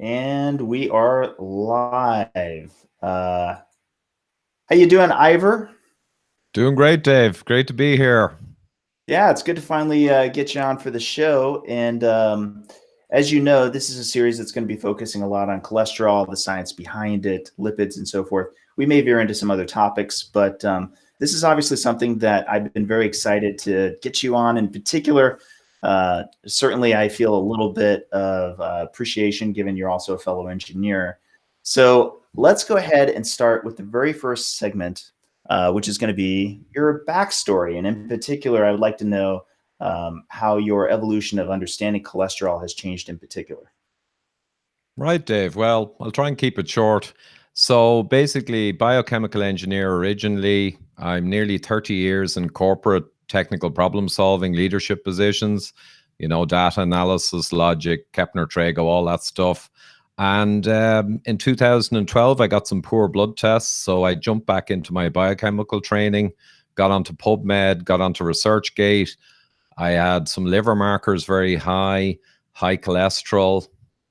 And we are live. How you doing, Ivor? Doing great, Dave. Great to be here. Yeah, it's good to finally get you on for the show. And as you know, this is a series that's going to be focusing a lot on cholesterol, the science behind it, lipids, and so forth. We may veer into some other topics, but this is obviously something that I've been very excited to get you on. In particular, certainly I feel a little bit of appreciation given you're also a fellow engineer. So let's go ahead and start with the very first segment, which is going to be your backstory. And in particular, I would like to know how your evolution of understanding cholesterol has changed in particular. Right, Dave. Well, I'll try and keep it short. So basically, biochemical engineer originally. I'm nearly 30 years in corporate technical problem solving leadership positions, data analysis, logic, Kepner Trago, all that stuff. And in 2012, I got some poor blood tests. So I jumped back into my biochemical training, got onto PubMed, got onto ResearchGate. I had some liver markers very high, high cholesterol,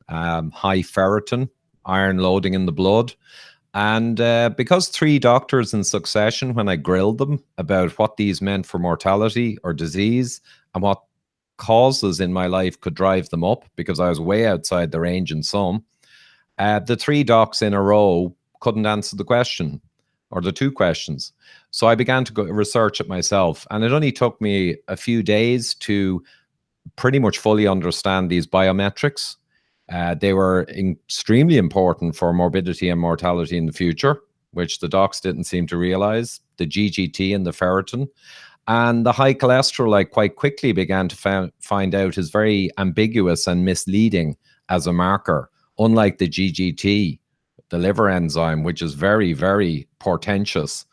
high ferritin, iron loading in the blood. And because three doctors in succession, when I grilled them about what these meant for mortality or disease and what causes in my life could drive them up, because I was way outside the range in some, the three docs in a row couldn't answer the question or the two questions. So I began to go research it myself. And it only took me a few days to pretty much fully understand these biometrics. They were extremely important for morbidity and mortality in the future, which the docs didn't seem to realize, the GGT and the ferritin. And the high cholesterol, I quite quickly began to find out, is very ambiguous and misleading as a marker, unlike the GGT, the liver enzyme, which is very, very portentous.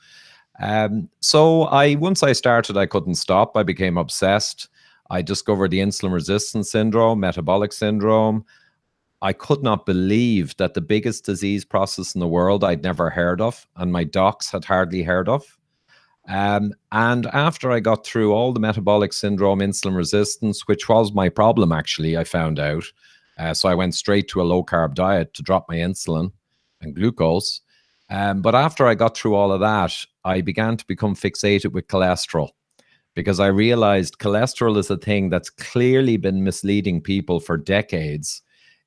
So once I started, I couldn't stop. I became obsessed. I discovered the insulin resistance syndrome, metabolic syndrome. I could not believe that the biggest disease process in the world I'd never heard of, and my docs had hardly heard of. And after I got through all the metabolic syndrome, insulin resistance, which was my problem, actually, I found out. So I went straight to a low carb diet to drop my insulin and glucose. But after I got through all of that, I began to become fixated with cholesterol, because I realized cholesterol is a thing that's clearly been misleading people for decades.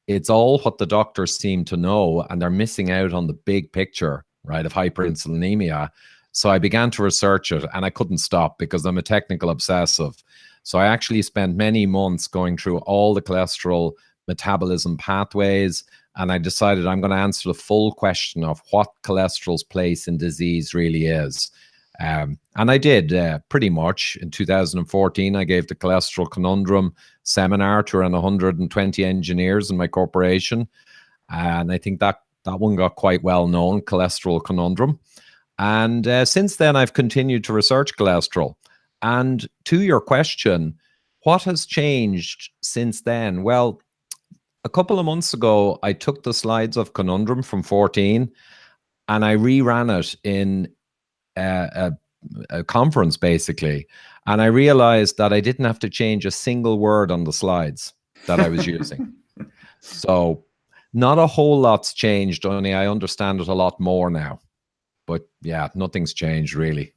It's all what the doctors seem to know, and they're missing out on the big picture, right, of hyperinsulinemia. So I began to research it, and I couldn't stop because I'm a technical obsessive. So I actually spent many months going through all the cholesterol metabolism pathways, and I decided I'm going to answer the full question of what cholesterol's place in disease really is. And I did pretty much. In 2014, I gave the Cholesterol Conundrum seminar to around 120 engineers in my corporation. And I think that one got quite well known, Cholesterol Conundrum. And since then, I've continued to research cholesterol. And to your question, what has changed since then? Well, a couple of months ago, I took the slides of Conundrum from 14 and I reran it in a conference, basically. And I realized that I didn't have to change a single word on the slides that I was using. So not a whole lot's changed, only I understand it a lot more now. But yeah, nothing's changed really.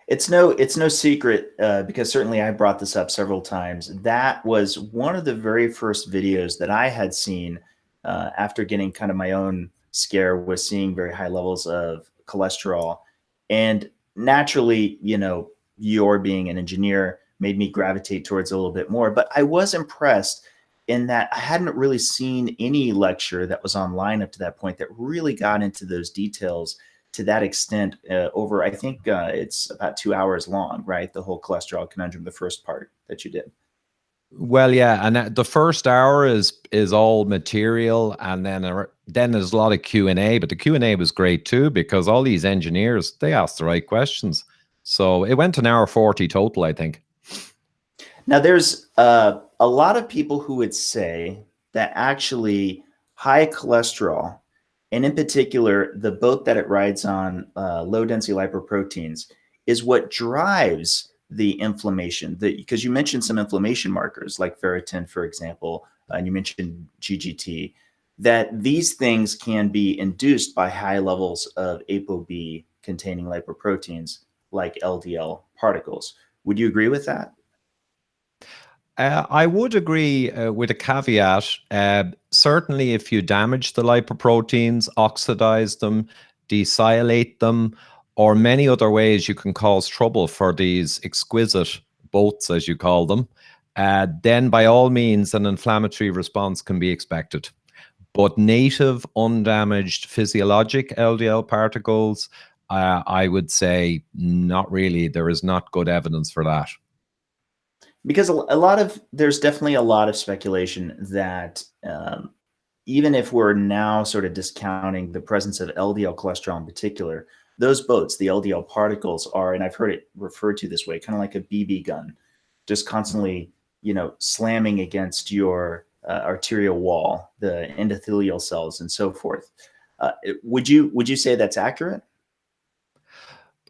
It's no secret because certainly I brought this up several times. That was one of the very first videos that I had seen after getting kind of my own scare, was seeing very high levels of cholesterol. And naturally, your being an engineer made me gravitate towards it a little bit more. But I was impressed in that I hadn't really seen any lecture that was online up to that point that really got into those details to that extent over, I think it's about 2 hours long, right? The whole cholesterol conundrum, the first part that you did. Well, yeah, and the first hour is all material, and then there's a lot of Q&A, but the Q&A was great too, because all these engineers, they asked the right questions. So it went an hour 40 total, I think. Now, there's a lot of people who would say that actually high cholesterol, and in particular, the boat that it rides on, low density lipoproteins, is what drives the inflammation. Because you mentioned some inflammation markers like ferritin, for example, and you mentioned GGT. that these things can be induced by high levels of ApoB containing lipoproteins like LDL particles. Would you agree with that? I would agree with a caveat. Certainly, if you damage the lipoproteins, oxidize them, desilate them, or many other ways you can cause trouble for these exquisite boats, as you call them, then by all means, an inflammatory response can be expected. But native, undamaged physiologic LDL particles, I would say not really. There is not good evidence for that. Because there's definitely a lot of speculation that even if we're now sort of discounting the presence of LDL cholesterol in particular, those boats, the LDL particles are, and I've heard it referred to this way, kind of like a BB gun, just constantly, slamming against your arterial wall, the endothelial cells, and so forth. Would you say that's accurate?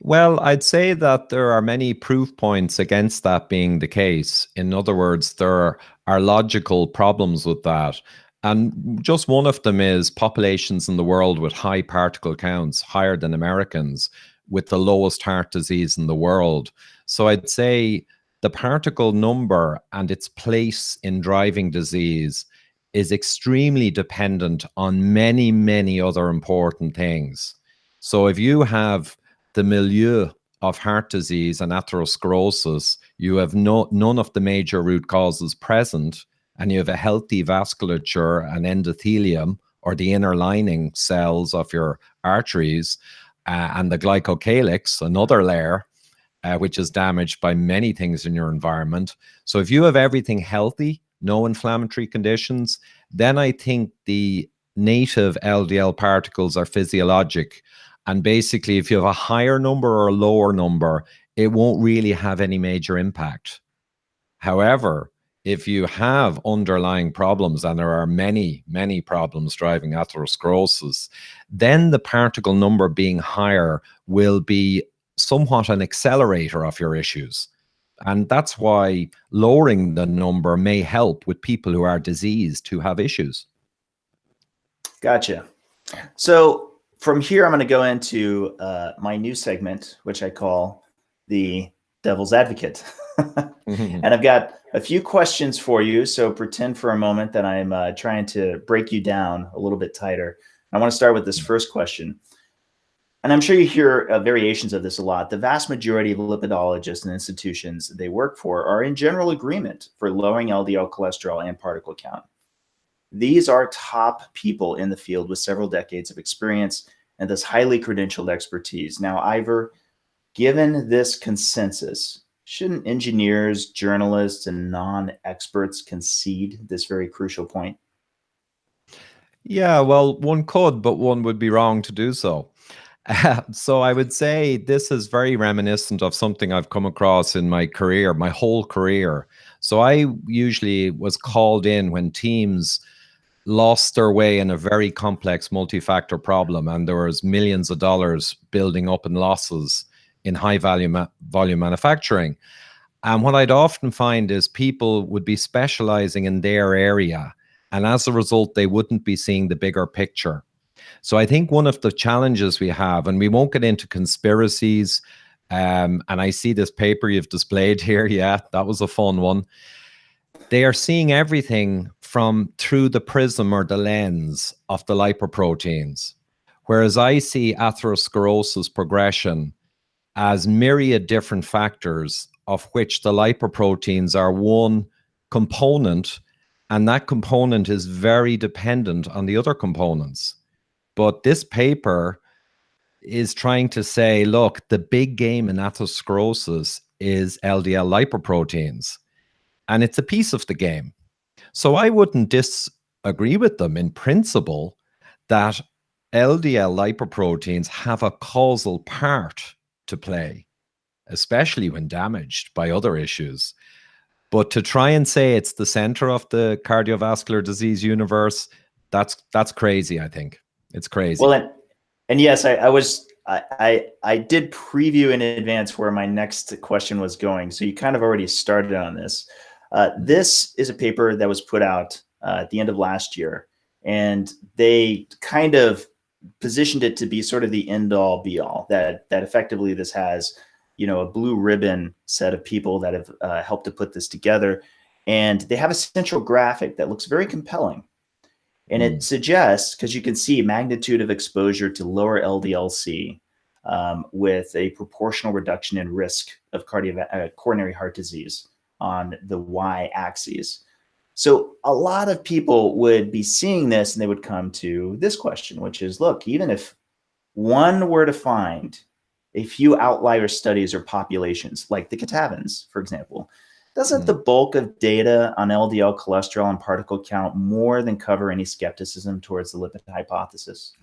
Well, I'd say that there are many proof points against that being the case. In other words, there are logical problems with that. And just one of them is populations in the world with high particle counts, higher than Americans, with the lowest heart disease in the world. So I'd say the particle number and its place in driving disease is extremely dependent on many, many other important things. So if you have the milieu of heart disease and atherosclerosis, you have none of the major root causes present, and you have a healthy vasculature and endothelium, or the inner lining cells of your arteries, and the glycocalyx, another layer, which is damaged by many things in your environment. So if you have everything healthy, no inflammatory conditions, then I think the native LDL particles are physiologic. And basically, if you have a higher number or a lower number, it won't really have any major impact. However, if you have underlying problems, and there are many, many problems driving atherosclerosis, then the particle number being higher will be somewhat an accelerator of your issues. And that's why lowering the number may help with people who are diseased, who have issues. Gotcha. So from here, I'm going to go into my new segment, which I call the Devil's Advocate. And I've got a few questions for you. So pretend for a moment that I'm trying to break you down a little bit tighter. I want to start with this first question. And I'm sure you hear variations of this a lot. The vast majority of lipidologists and institutions they work for are in general agreement for lowering LDL cholesterol and particle count. These are top people in the field with several decades of experience and thus highly credentialed expertise. Now, Ivor, given this consensus, shouldn't engineers, journalists, and non-experts concede this very crucial point? Yeah, well, one could, but one would be wrong to do so. So I would say this is very reminiscent of something I've come across in my career, my whole career. So I usually was called in when teams lost their way in a very complex multi-factor problem, and there was millions of dollars building up in losses in high volume manufacturing. And what I'd often find is people would be specializing in their area, and as a result, they wouldn't be seeing the bigger picture. So I think one of the challenges we have, and we won't get into conspiracies, and I see this paper you've displayed here. Yeah, that was a fun one. They are seeing everything through the prism or the lens of the lipoproteins, whereas I see atherosclerosis progression as myriad different factors, of which the lipoproteins are one component, and that component is very dependent on the other components. But this paper is trying to say, look, the big game in atherosclerosis is LDL lipoproteins, and it's a piece of the game. So I wouldn't disagree with them in principle that LDL lipoproteins have a causal part to play, especially when damaged by other issues. But to try and say it's the center of the cardiovascular disease universe, that's crazy, I think. It's crazy. Well, and yes, I did preview in advance where my next question was going. So you kind of already started on this. This is a paper that was put out at the end of last year, And they kind of positioned it to be sort of the end all be all, that effectively this has, a blue ribbon set of people that have helped to put this together. And they have a central graphic that looks very compelling. And it suggests, because you can see magnitude of exposure to lower LDL-C with a proportional reduction in risk of coronary heart disease on the y-axis. So a lot of people would be seeing this and they would come to this question, which is, look, even if one were to find a few outlier studies or populations, like the Catavans, for example, doesn't the bulk of data on LDL cholesterol and particle count more than cover any skepticism towards the lipid hypothesis?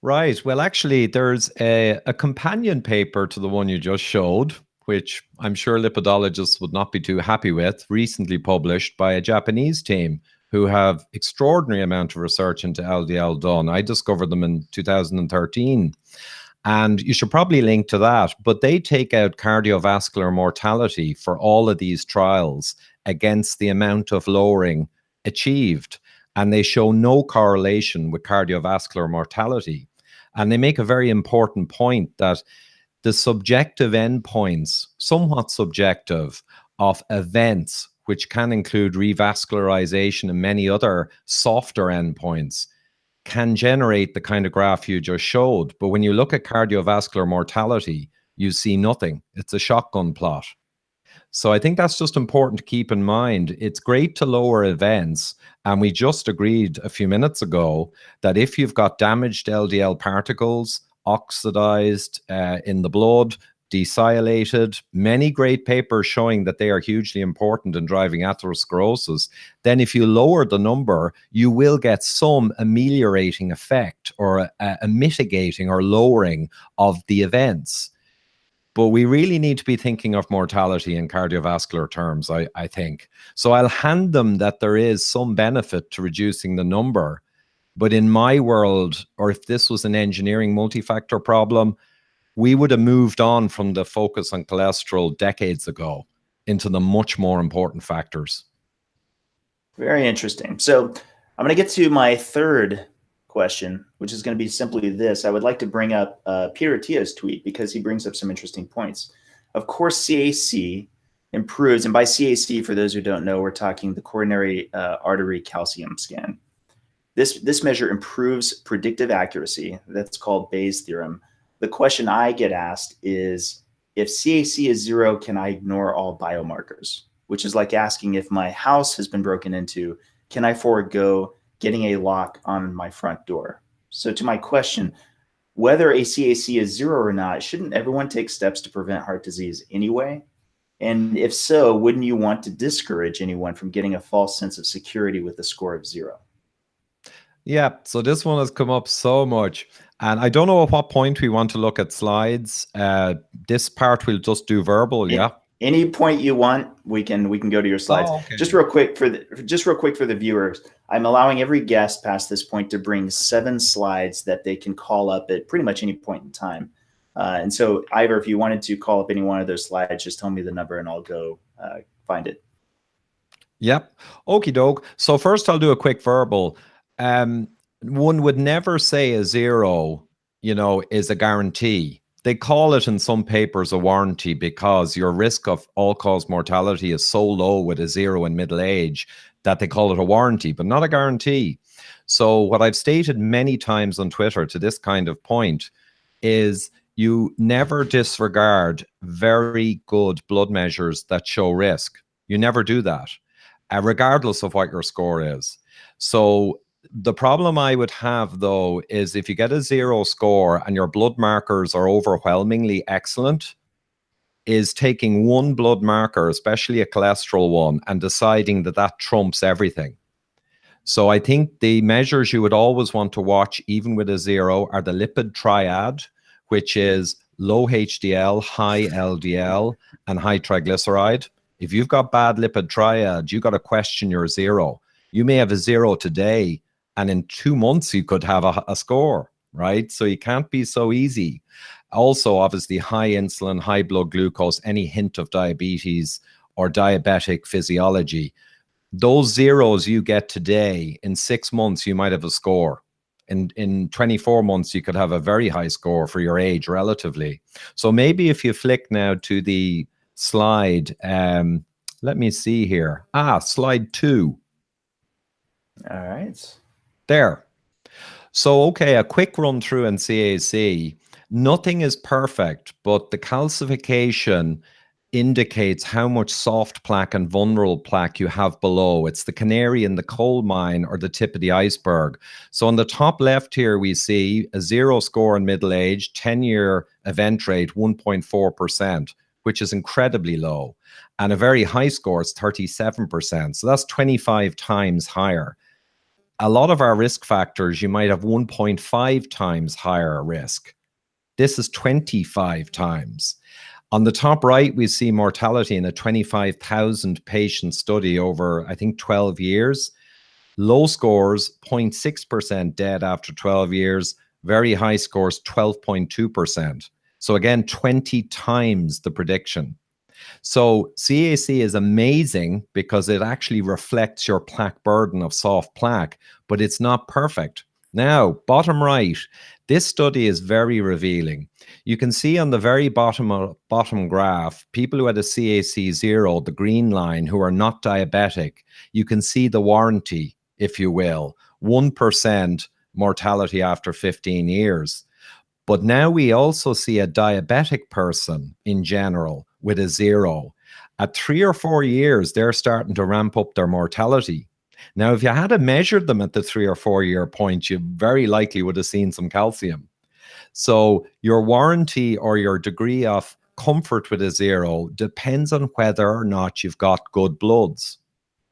Right. Well, actually, there's a companion paper to the one you just showed, which I'm sure lipidologists would not be too happy with, recently published by a Japanese team who have extraordinary amount of research into LDL done. I discovered them in 2013. And you should probably link to that. But they take out cardiovascular mortality for all of these trials against the amount of lowering achieved. And they show no correlation with cardiovascular mortality. And they make a very important point that the subjective endpoints, somewhat subjective, of events, which can include revascularization and many other softer endpoints, can generate the kind of graph you just showed. But when you look at cardiovascular mortality, you see nothing. It's a shotgun plot. So I think that's just important to keep in mind. It's great to lower events. And we just agreed a few minutes ago that if you've got damaged LDL particles, oxidized in the blood, desialated, many great papers showing that they are hugely important in driving atherosclerosis, then if you lower the number, you will get some ameliorating effect or a mitigating or lowering of the events. But we really need to be thinking of mortality in cardiovascular terms, I think. So I'll hand them that there is some benefit to reducing the number. But in my world, or if this was an engineering multi-factor problem, we would have moved on from the focus on cholesterol decades ago into the much more important factors. Very interesting. So I'm going to get to my third question, which is going to be simply this. I would like to bring up Peter Attia's tweet because he brings up some interesting points. Of course, CAC improves, and by CAC, for those who don't know, we're talking the coronary artery calcium scan. This measure improves predictive accuracy. That's called Bayes' theorem. The question I get asked is, if CAC is 0, can I ignore all biomarkers? Which is like asking, if my house has been broken into, can I forego getting a lock on my front door? So to my question, whether a CAC is 0 or not, shouldn't everyone take steps to prevent heart disease anyway? And if so, wouldn't you want to discourage anyone from getting a false sense of security with a score of 0? Yeah, so this one has come up so much. And I don't know at what point we want to look at slides. This part we'll just do verbal, yeah? Any point you want, we can go to your slides. Oh, okay. Just real quick for the viewers, I'm allowing every guest past this point to bring 7 slides that they can call up at pretty much any point in time. And so, Ivor, if you wanted to call up any one of those slides, just tell me the number and I'll go find it. Yep. Okie doke. So first I'll do a quick verbal. One would never say a 0, is a guarantee. They call it in some papers a warranty because your risk of all-cause mortality is so low with a 0 in middle age that they call it a warranty, but not a guarantee. So what I've stated many times on Twitter to this kind of point is you never disregard very good blood measures that show risk. You never do that, regardless of what your score is. So the problem I would have, though, is if you get a 0 score and your blood markers are overwhelmingly excellent, is taking one blood marker, especially a cholesterol one, and deciding that that trumps everything. So I think the measures you would always want to watch, even with a 0, are the lipid triad, which is low HDL, high LDL, and high triglyceride. If you've got bad lipid triad, you've got to question your 0. You may have a 0 today, and in 2 months, you could have a score, right? So you can't be so easy. Also, obviously, high insulin, high blood glucose, any hint of diabetes or diabetic physiology. Those zeros you get today, in 6 months, you might have a score. In 24 months, you could have a very high score for your age relatively. So maybe if you flick now to the slide, let me see here. Slide 2. All right. There. So, okay, a quick run through in CAC. Nothing is perfect, but the calcification indicates how much soft plaque and vulnerable plaque you have below. It's the canary in the coal mine or the tip of the iceberg. So on the top left here, we see a 0 score in middle age, 10-year event rate, 1.4%, which is incredibly low. And a very high score is 37%. So that's 25 times higher. A lot of our risk factors, you might have 1.5 times higher risk. This is 25 times. On the top right, we see mortality in a 25,000 patient study over, I think, 12 years. Low scores, 0.6% dead after 12 years. Very high scores, 12.2%. So again, 20 times the prediction. So CAC is amazing because it actually reflects your plaque burden of soft plaque, but it's not perfect. Now, bottom right, this study is very revealing. You can see on the very bottom graph, people who had a CAC 0, the green line, who are not diabetic, you can see the warranty, if you will, 1% mortality after 15 years. But now we also see a diabetic person in general with a 0. At 3 or 4 years, they're starting to ramp up their mortality. Now, if you had measured them at the 3 or 4 year point, you very likely would have seen some calcium. So your warranty or your degree of comfort with a 0 depends on whether or not you've got good bloods.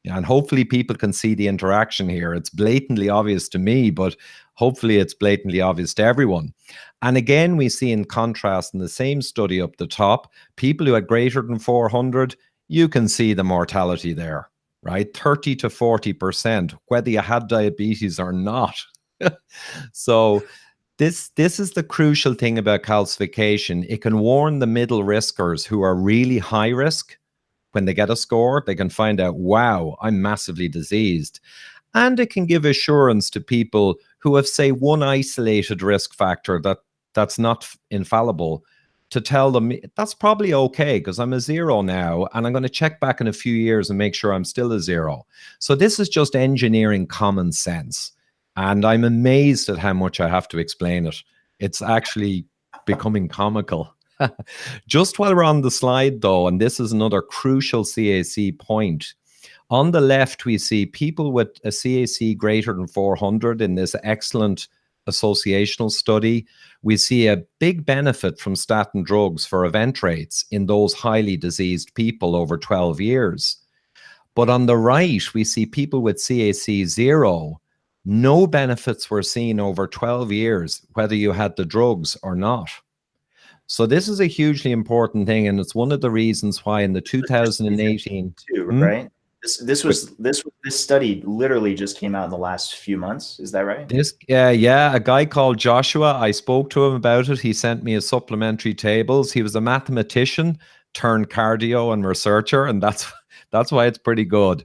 And hopefully people can see the interaction here. It's blatantly obvious to me, but hopefully it's blatantly obvious to everyone. And again, we see in contrast in the same study up the top, people who had greater than 400, you can see the mortality there, right? 30 to 40%, whether you had diabetes or not. So this is the crucial thing about calcification. It can warn the middle riskers who are really high risk. When they get a score, they can find out, wow, I'm massively diseased. And it can give assurance to people who have, say, one isolated risk factor that's not infallible, to tell them that's probably okay because I'm a 0 now and I'm going to check back in a few years and make sure I'm still a 0. So this is just engineering common sense. And I'm amazed at how much I have to explain it. It's actually becoming comical. Just while we're on the slide, though, and this is another crucial CAC point, on the left, we see people with a CAC greater than 400 in this excellent associational study. We see a big benefit from statin drugs for event rates in those highly diseased people over 12 years. But on the right, we see people with CAC 0. No benefits were seen over 12 years, whether you had the drugs or not. So this is a hugely important thing, and it's one of the reasons why in the 2018 too, right? This study literally just came out in the last few months. Is that right? Yeah, a guy called Joshua. I spoke to him about it. He sent me his supplementary tables. He was a mathematician turned cardio and researcher, and that's why it's pretty good.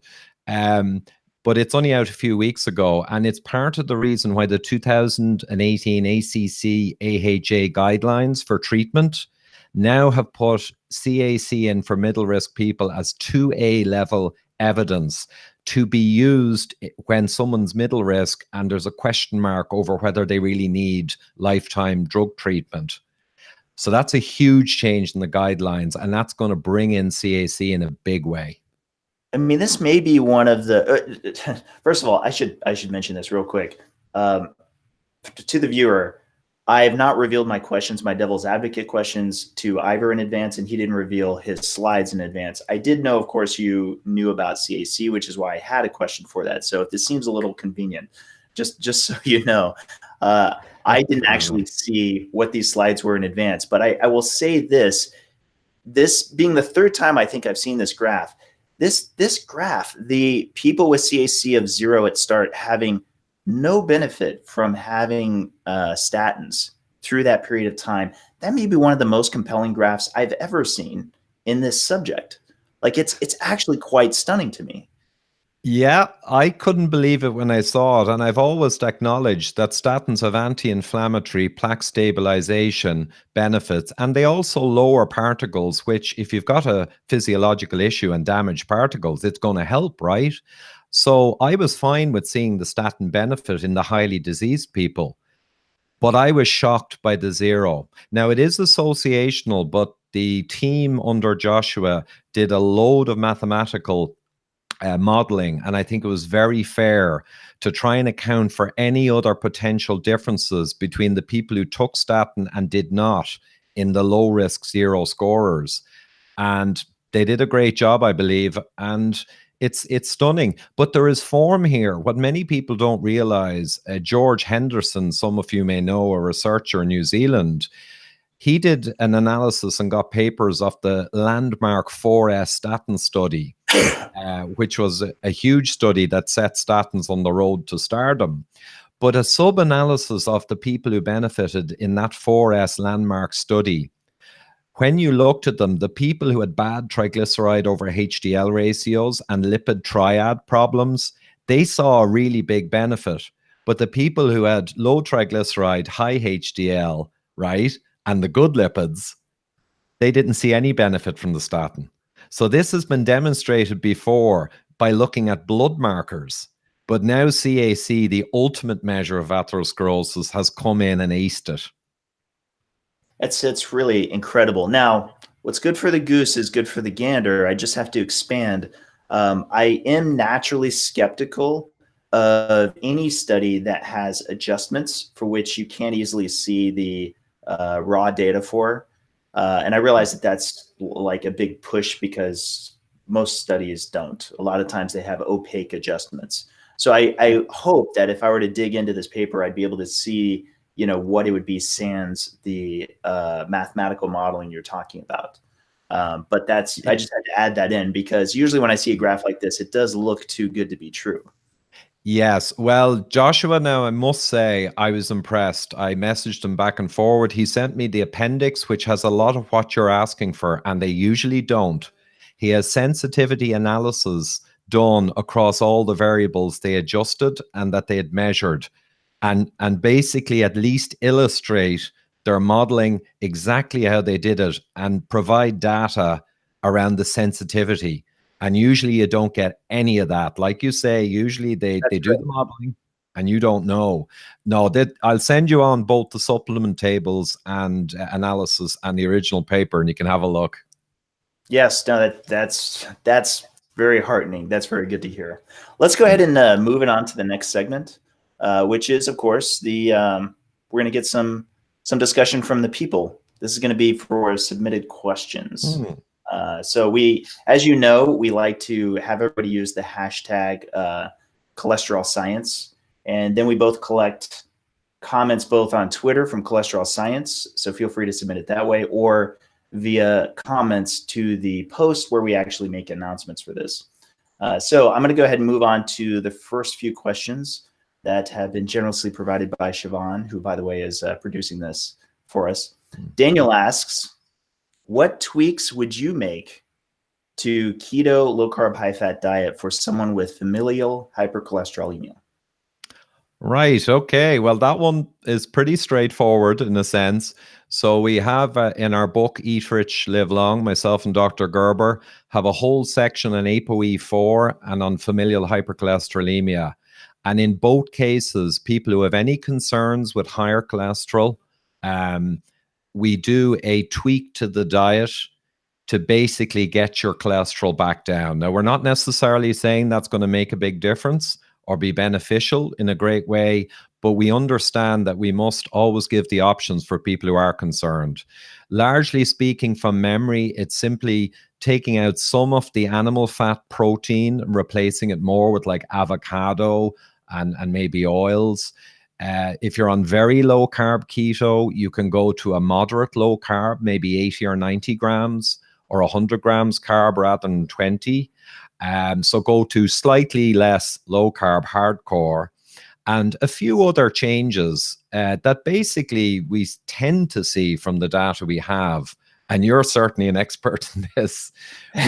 But it's only out a few weeks ago, and it's part of the reason why the 2018 ACC AHA guidelines for treatment now have put CAC in for middle risk people as 2A level evidence to be used when someone's middle risk and there's a question mark over whether they really need lifetime drug treatment. So that's a huge change in the guidelines, and that's going to bring in CAC in a big way. I mean, this may be one of the. First of all, I should mention this real quick to the viewer. I have not revealed my questions, my devil's advocate questions, to Ivor in advance, and he didn't reveal his slides in advance. I did know, of course, you knew about CAC, which is why I had a question for that. So if this seems a little convenient, just so you know, I didn't actually see what these slides were in advance. But I will say this being the third time I think I've seen this graph. This graph, the people with CAC of 0 at start having no benefit from having statins through that period of time, that may be one of the most compelling graphs I've ever seen in this subject. Like it's actually quite stunning to me. Yeah, I couldn't believe it when I saw it. And I've always acknowledged that statins have anti-inflammatory plaque stabilization benefits, and they also lower particles, which if you've got a physiological issue and damaged particles, it's going to help, right? So I was fine with seeing the statin benefit in the highly diseased people, but I was shocked by the zero. Now it is associational, but the team under Joshua did a load of mathematical modeling, and I think it was very fair to try and account for any other potential differences between the people who took statin and did not in the low risk zero scorers. And they did a great job, I believe. And it's stunning. But there is form here. What many people don't realize, George Henderson, some of you may know, a researcher in New Zealand, he did an analysis and got papers of the landmark 4S statin study, which was a huge study that set statins on the road to stardom. But a sub-analysis of the people who benefited in that 4S landmark study, when you looked at them, the people who had bad triglyceride over HDL ratios and lipid triad problems, they saw a really big benefit. But the people who had low triglyceride, high HDL, right, and the good lipids, they didn't see any benefit from the statin. So this has been demonstrated before by looking at blood markers. But now CAC, the ultimate measure of atherosclerosis, has come in and aced it. It's really incredible. Now, what's good for the goose is good for the gander. I just have to expand. I am naturally skeptical of any study that has adjustments for which you can't easily see the raw data for. And I realize that that's like a big push because most studies don't. A lot of times they have opaque adjustments. So I hope that if I were to dig into this paper, I'd be able to see, you know, what it would be sans the mathematical modeling you're talking about. But that's, I just had to add that in because usually when I see a graph like this, it does look too good to be true. Yes. Well, Joshua, now I must say I was impressed. I messaged him back and forward. He sent me the appendix, which has a lot of what you're asking for, and they usually don't. He has sensitivity analysis done across all the variables they adjusted and that they had measured, and basically at least illustrate their modeling exactly how they did it and provide data around the sensitivity. And usually you don't get any of that. Like you say, usually they do the modeling and you don't know. No, I'll send you on both the supplement tables and analysis and the original paper, and you can have a look. Yes, no, that's very heartening. That's very good to hear. Let's go ahead and move it on to the next segment, which is, of course, the we're going to get some discussion from the people. This is going to be for submitted questions. So we, as you know, we like to have everybody use the hashtag cholesterol science, and then we both collect comments both on Twitter from cholesterol science. So feel free to submit it that way, or via comments to the post where we actually make announcements for this. So I'm going to go ahead and move on to the first few questions that have been generously provided by Siobhan, who, by the way, is producing this for us. Daniel asks, what tweaks would you make to keto, low carb, high fat diet for someone with familial hypercholesterolemia? Right. Okay. Well, that one is pretty straightforward in a sense. So we have in our book, Eat Rich, Live Long, myself and Dr. Gerber have a whole section on ApoE4 and on familial hypercholesterolemia. And in both cases, people who have any concerns with higher cholesterol, we do a tweak to the diet to basically get your cholesterol back down. Now, we're not necessarily saying that's going to make a big difference or be beneficial in a great way, but we understand that we must always give the options for people who are concerned. Largely speaking, from memory, it's simply taking out some of the animal fat protein and replacing it more with like avocado and maybe oils. If you're on very low carb keto, you can go to a moderate low carb, maybe 80 or 90 grams or 100 grams carb rather than 20. So go to slightly less low carb hardcore, and a few other changes that basically we tend to see from the data we have, and you're certainly an expert in this,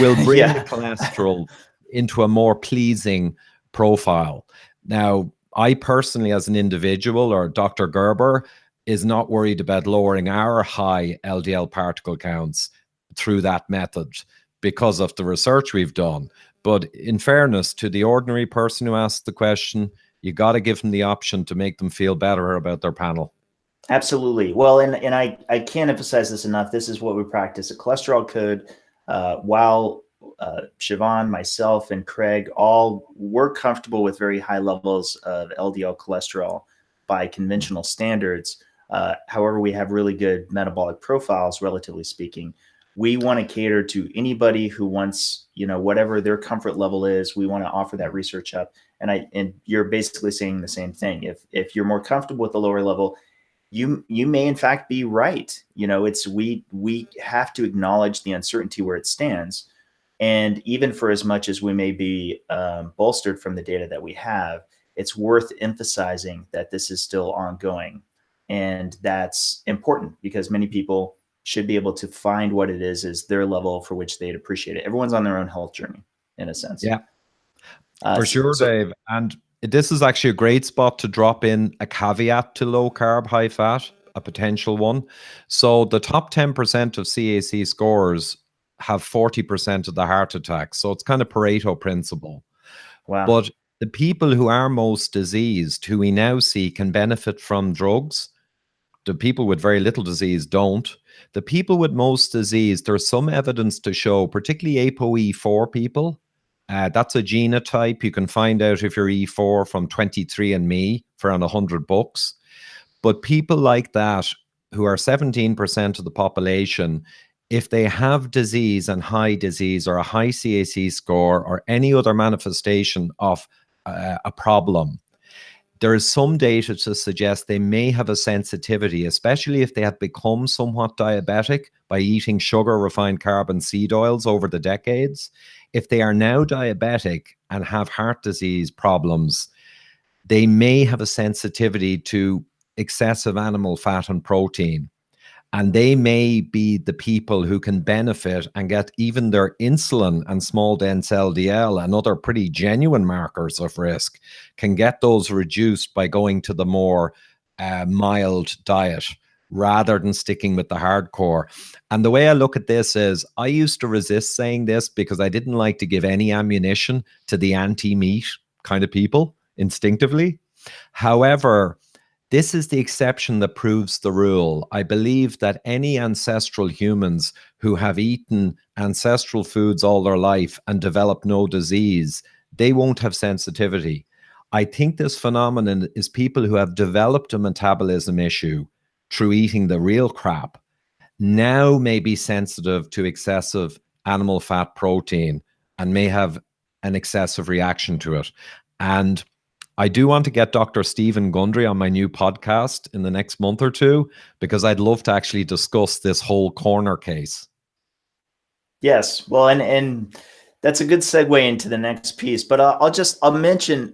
will bring the cholesterol into a more pleasing profile. Now, I personally, as an individual, or Dr. Gerber, is not worried about lowering our high LDL particle counts through that method because of the research we've done. But in fairness to the ordinary person who asked the question, you got to give them the option to make them feel better about their panel. Absolutely. Well, and I can't emphasize this enough. This is what we practice at Cholesterol Code. While Siobhan, myself, and Craig all were comfortable with very high levels of LDL cholesterol by conventional standards. However, we have really good metabolic profiles, relatively speaking. We want to cater to anybody who wants, whatever their comfort level is. We want to offer that research up. And you're basically saying the same thing. If you're more comfortable with the lower level, you may in fact be right. We have to acknowledge the uncertainty where it stands. And even for as much as we may be bolstered from the data that we have, it's worth emphasizing that this is still ongoing. And that's important because many people should be able to find what it is their level for which they'd appreciate it. Everyone's on their own health journey, in a sense. Yeah, for sure, Dave. And this is actually a great spot to drop in a caveat to low carb, high fat, a potential one. So the top 10% of CAC scores have 40% of the heart attacks. So it's kind of Pareto principle. Wow. But the people who are most diseased, who we now see can benefit from drugs, the people with very little disease don't. The people with most disease, there's some evidence to show, particularly ApoE4 people, that's a genotype. You can find out if you're E4 from 23andMe for around $100. But people like that, who are 17% of the population, if they have disease and high disease or a high CAC score or any other manifestation of a problem, there is some data to suggest they may have a sensitivity, especially if they have become somewhat diabetic by eating sugar, refined carb, and seed oils over the decades. If they are now diabetic and have heart disease problems, they may have a sensitivity to excessive animal fat and protein. And they may be the people who can benefit and get even their insulin and small dense LDL and other pretty genuine markers of risk, can get those reduced by going to the more mild diet rather than sticking with the hardcore. And the way I look at this is, I used to resist saying this because I didn't like to give any ammunition to the anti-meat kind of people instinctively. However, this is the exception that proves the rule. I believe that any ancestral humans who have eaten ancestral foods all their life and develop no disease, they won't have sensitivity. I think this phenomenon is people who have developed a metabolism issue through eating the real crap now may be sensitive to excessive animal fat protein and may have an excessive reaction to it. And I do want to get Dr. Stephen Gundry on my new podcast in the next month or two, because I'd love to actually discuss this whole corner case. Yes. Well, and that's a good segue into the next piece, but I'll mention,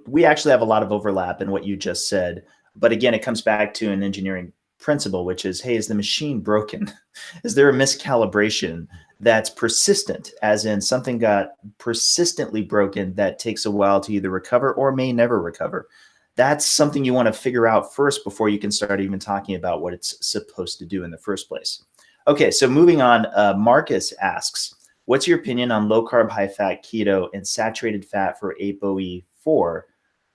we actually have a lot of overlap in what you just said, but again, it comes back to an engineering principle, which is, hey, is the machine broken? Is there a miscalibration that's persistent, as in something got persistently broken that takes a while to either recover or may never recover? That's something you want to figure out first before you can start even talking about what it's supposed to do in the first place. Okay, so moving on, Marcus asks, what's your opinion on low carb, high fat, keto, and saturated fat for ApoE4?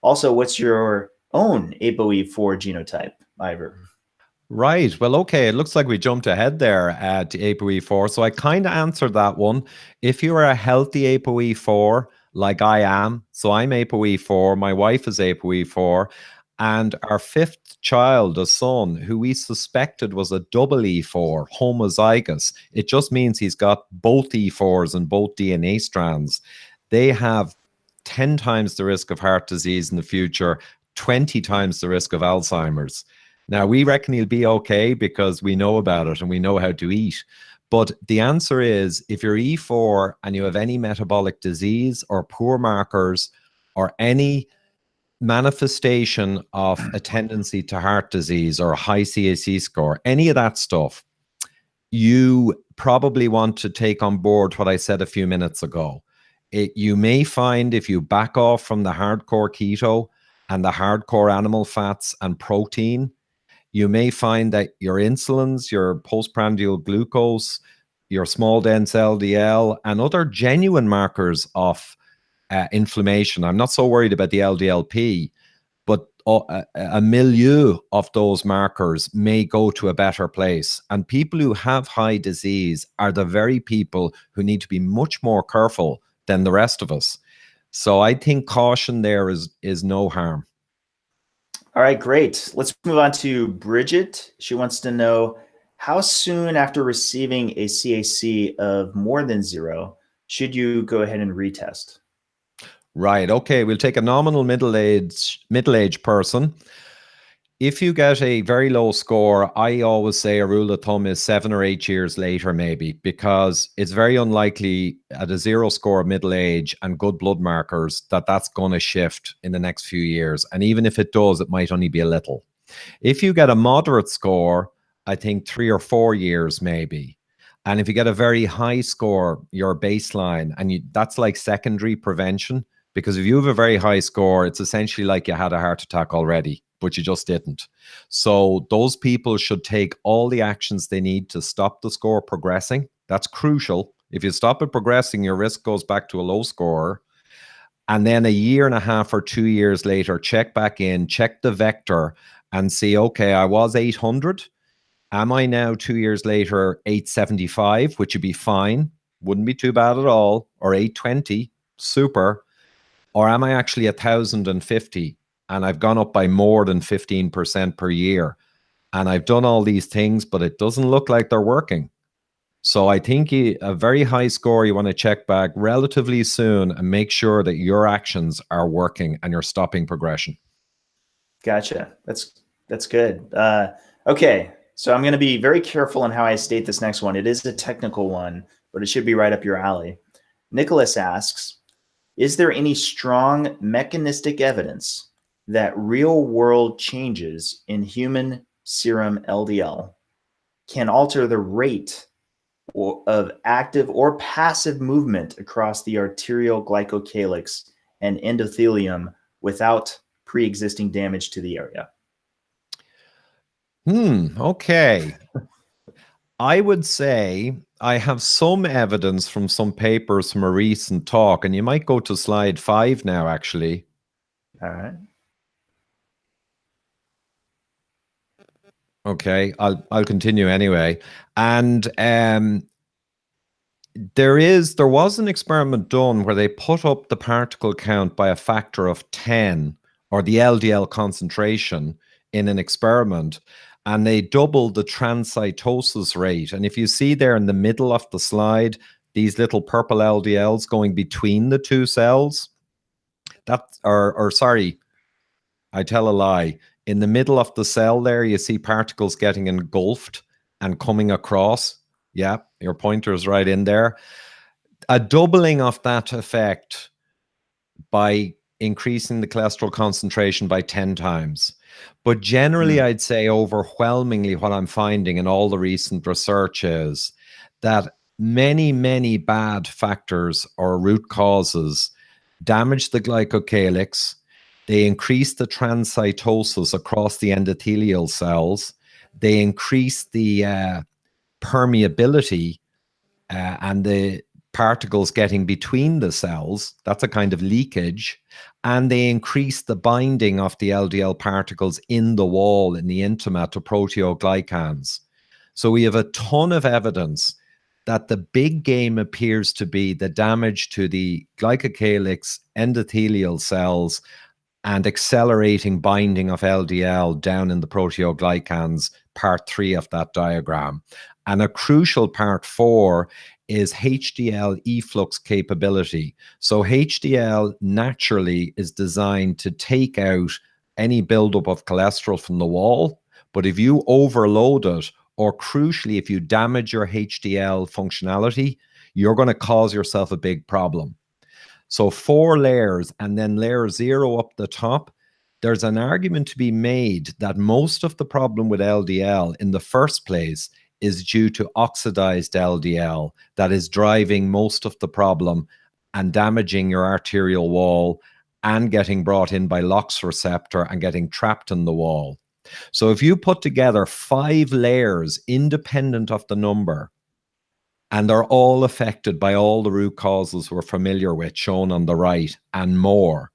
Also, what's your own ApoE4 genotype, Ivor? Right. Well, okay. It looks like we jumped ahead there to ApoE4. So I kind of answered that one. If you're a healthy ApoE4, like I am, so I'm ApoE4, my wife is ApoE4, and our fifth child, a son, who we suspected was a double E4, homozygous. It just means he's got both E4s and both DNA strands. They have 10 times the risk of heart disease in the future, 20 times the risk of Alzheimer's. Now, we reckon he'll be okay because we know about it and we know how to eat. But the answer is, if you're E4 and you have any metabolic disease or poor markers or any manifestation of a tendency to heart disease or a high CAC score, any of that stuff, you probably want to take on board what I said a few minutes ago. You may find if you back off from the hardcore keto and the hardcore animal fats and protein, you may find that your insulins, your postprandial glucose, your small dense LDL, and other genuine markers of inflammation. I'm not so worried about the LDLP, but a milieu of those markers may go to a better place. And people who have high disease are the very people who need to be much more careful than the rest of us. So I think caution there is no harm. All right, great. Let's move on to Bridget. She wants to know, how soon after receiving a CAC of more than 0 should you go ahead and retest? Right. Okay. We'll take a nominal middle-aged person. If you get a very low score, I always say a rule of thumb is 7 or 8 years later, maybe, because it's very unlikely at a 0 score of middle age and good blood markers that that's going to shift in the next few years. And even if it does, it might only be a little. If you get a moderate score, I think 3 or 4 years, maybe. And if you get a very high score, your baseline, and that's like secondary prevention, because if you have a very high score, it's essentially like you had a heart attack already, but you just didn't. So those people should take all the actions they need to stop the score progressing. That's crucial. If you stop it progressing, your risk goes back to a low score. And then a year and a half or 2 years later, check back in, check the vector and see, okay, I was 800. Am I now 2 years later 875, which would be fine, wouldn't be too bad at all, or 820, super. Or am I actually 1,050 and I've gone up by more than 15% per year? And I've done all these things, but it doesn't look like they're working. So I think a very high score, you want to check back relatively soon and make sure that your actions are working and you're stopping progression. Gotcha. That's good. Okay. So I'm going to be very careful in how I state this next one. It is a technical one, but it should be right up your alley. Nicholas asks, is there any strong mechanistic evidence that real-world changes in human serum LDL can alter the rate of active or passive movement across the arterial glycocalyx and endothelium without pre-existing damage to the area? Okay. I would say I have some evidence from some papers from a recent talk, and you might go to slide 5 now, actually. All right. Okay, I'll continue anyway. And there was an experiment done where they put up the particle count by a factor of 10, or the LDL concentration in an experiment, and they doubled the transcytosis rate. And if you see there in the middle of the slide, these little purple LDLs going between the two cells, sorry, I tell a lie. In the middle of the cell there, you see particles getting engulfed and coming across. Yeah, your pointer's right in there. A doubling of that effect by increasing the cholesterol concentration by 10 times. But generally, I'd say overwhelmingly what I'm finding in all the recent research is that many, many bad factors or root causes damage the glycocalyx. They increase the transcytosis across the endothelial cells. They increase the permeability and the particles getting between the cells. That's a kind of leakage. And they increase the binding of the LDL particles in the wall, in the intima, to proteoglycans. So we have a ton of evidence that the big game appears to be the damage to the glycocalyx endothelial cells and accelerating binding of LDL down in the proteoglycans, part 3 of that diagram. And a crucial part 4 is HDL efflux capability. So HDL naturally is designed to take out any buildup of cholesterol from the wall. But if you overload it, or crucially, if you damage your HDL functionality, you're going to cause yourself a big problem. So 4 layers and then layer 0 up the top. There's an argument to be made that most of the problem with LDL in the first place is due to oxidized LDL that is driving most of the problem and damaging your arterial wall and getting brought in by LOX receptor and getting trapped in the wall. So if you put together 5 layers independent of the number, and they're all affected by all the root causes we're familiar with, shown on the right, and more,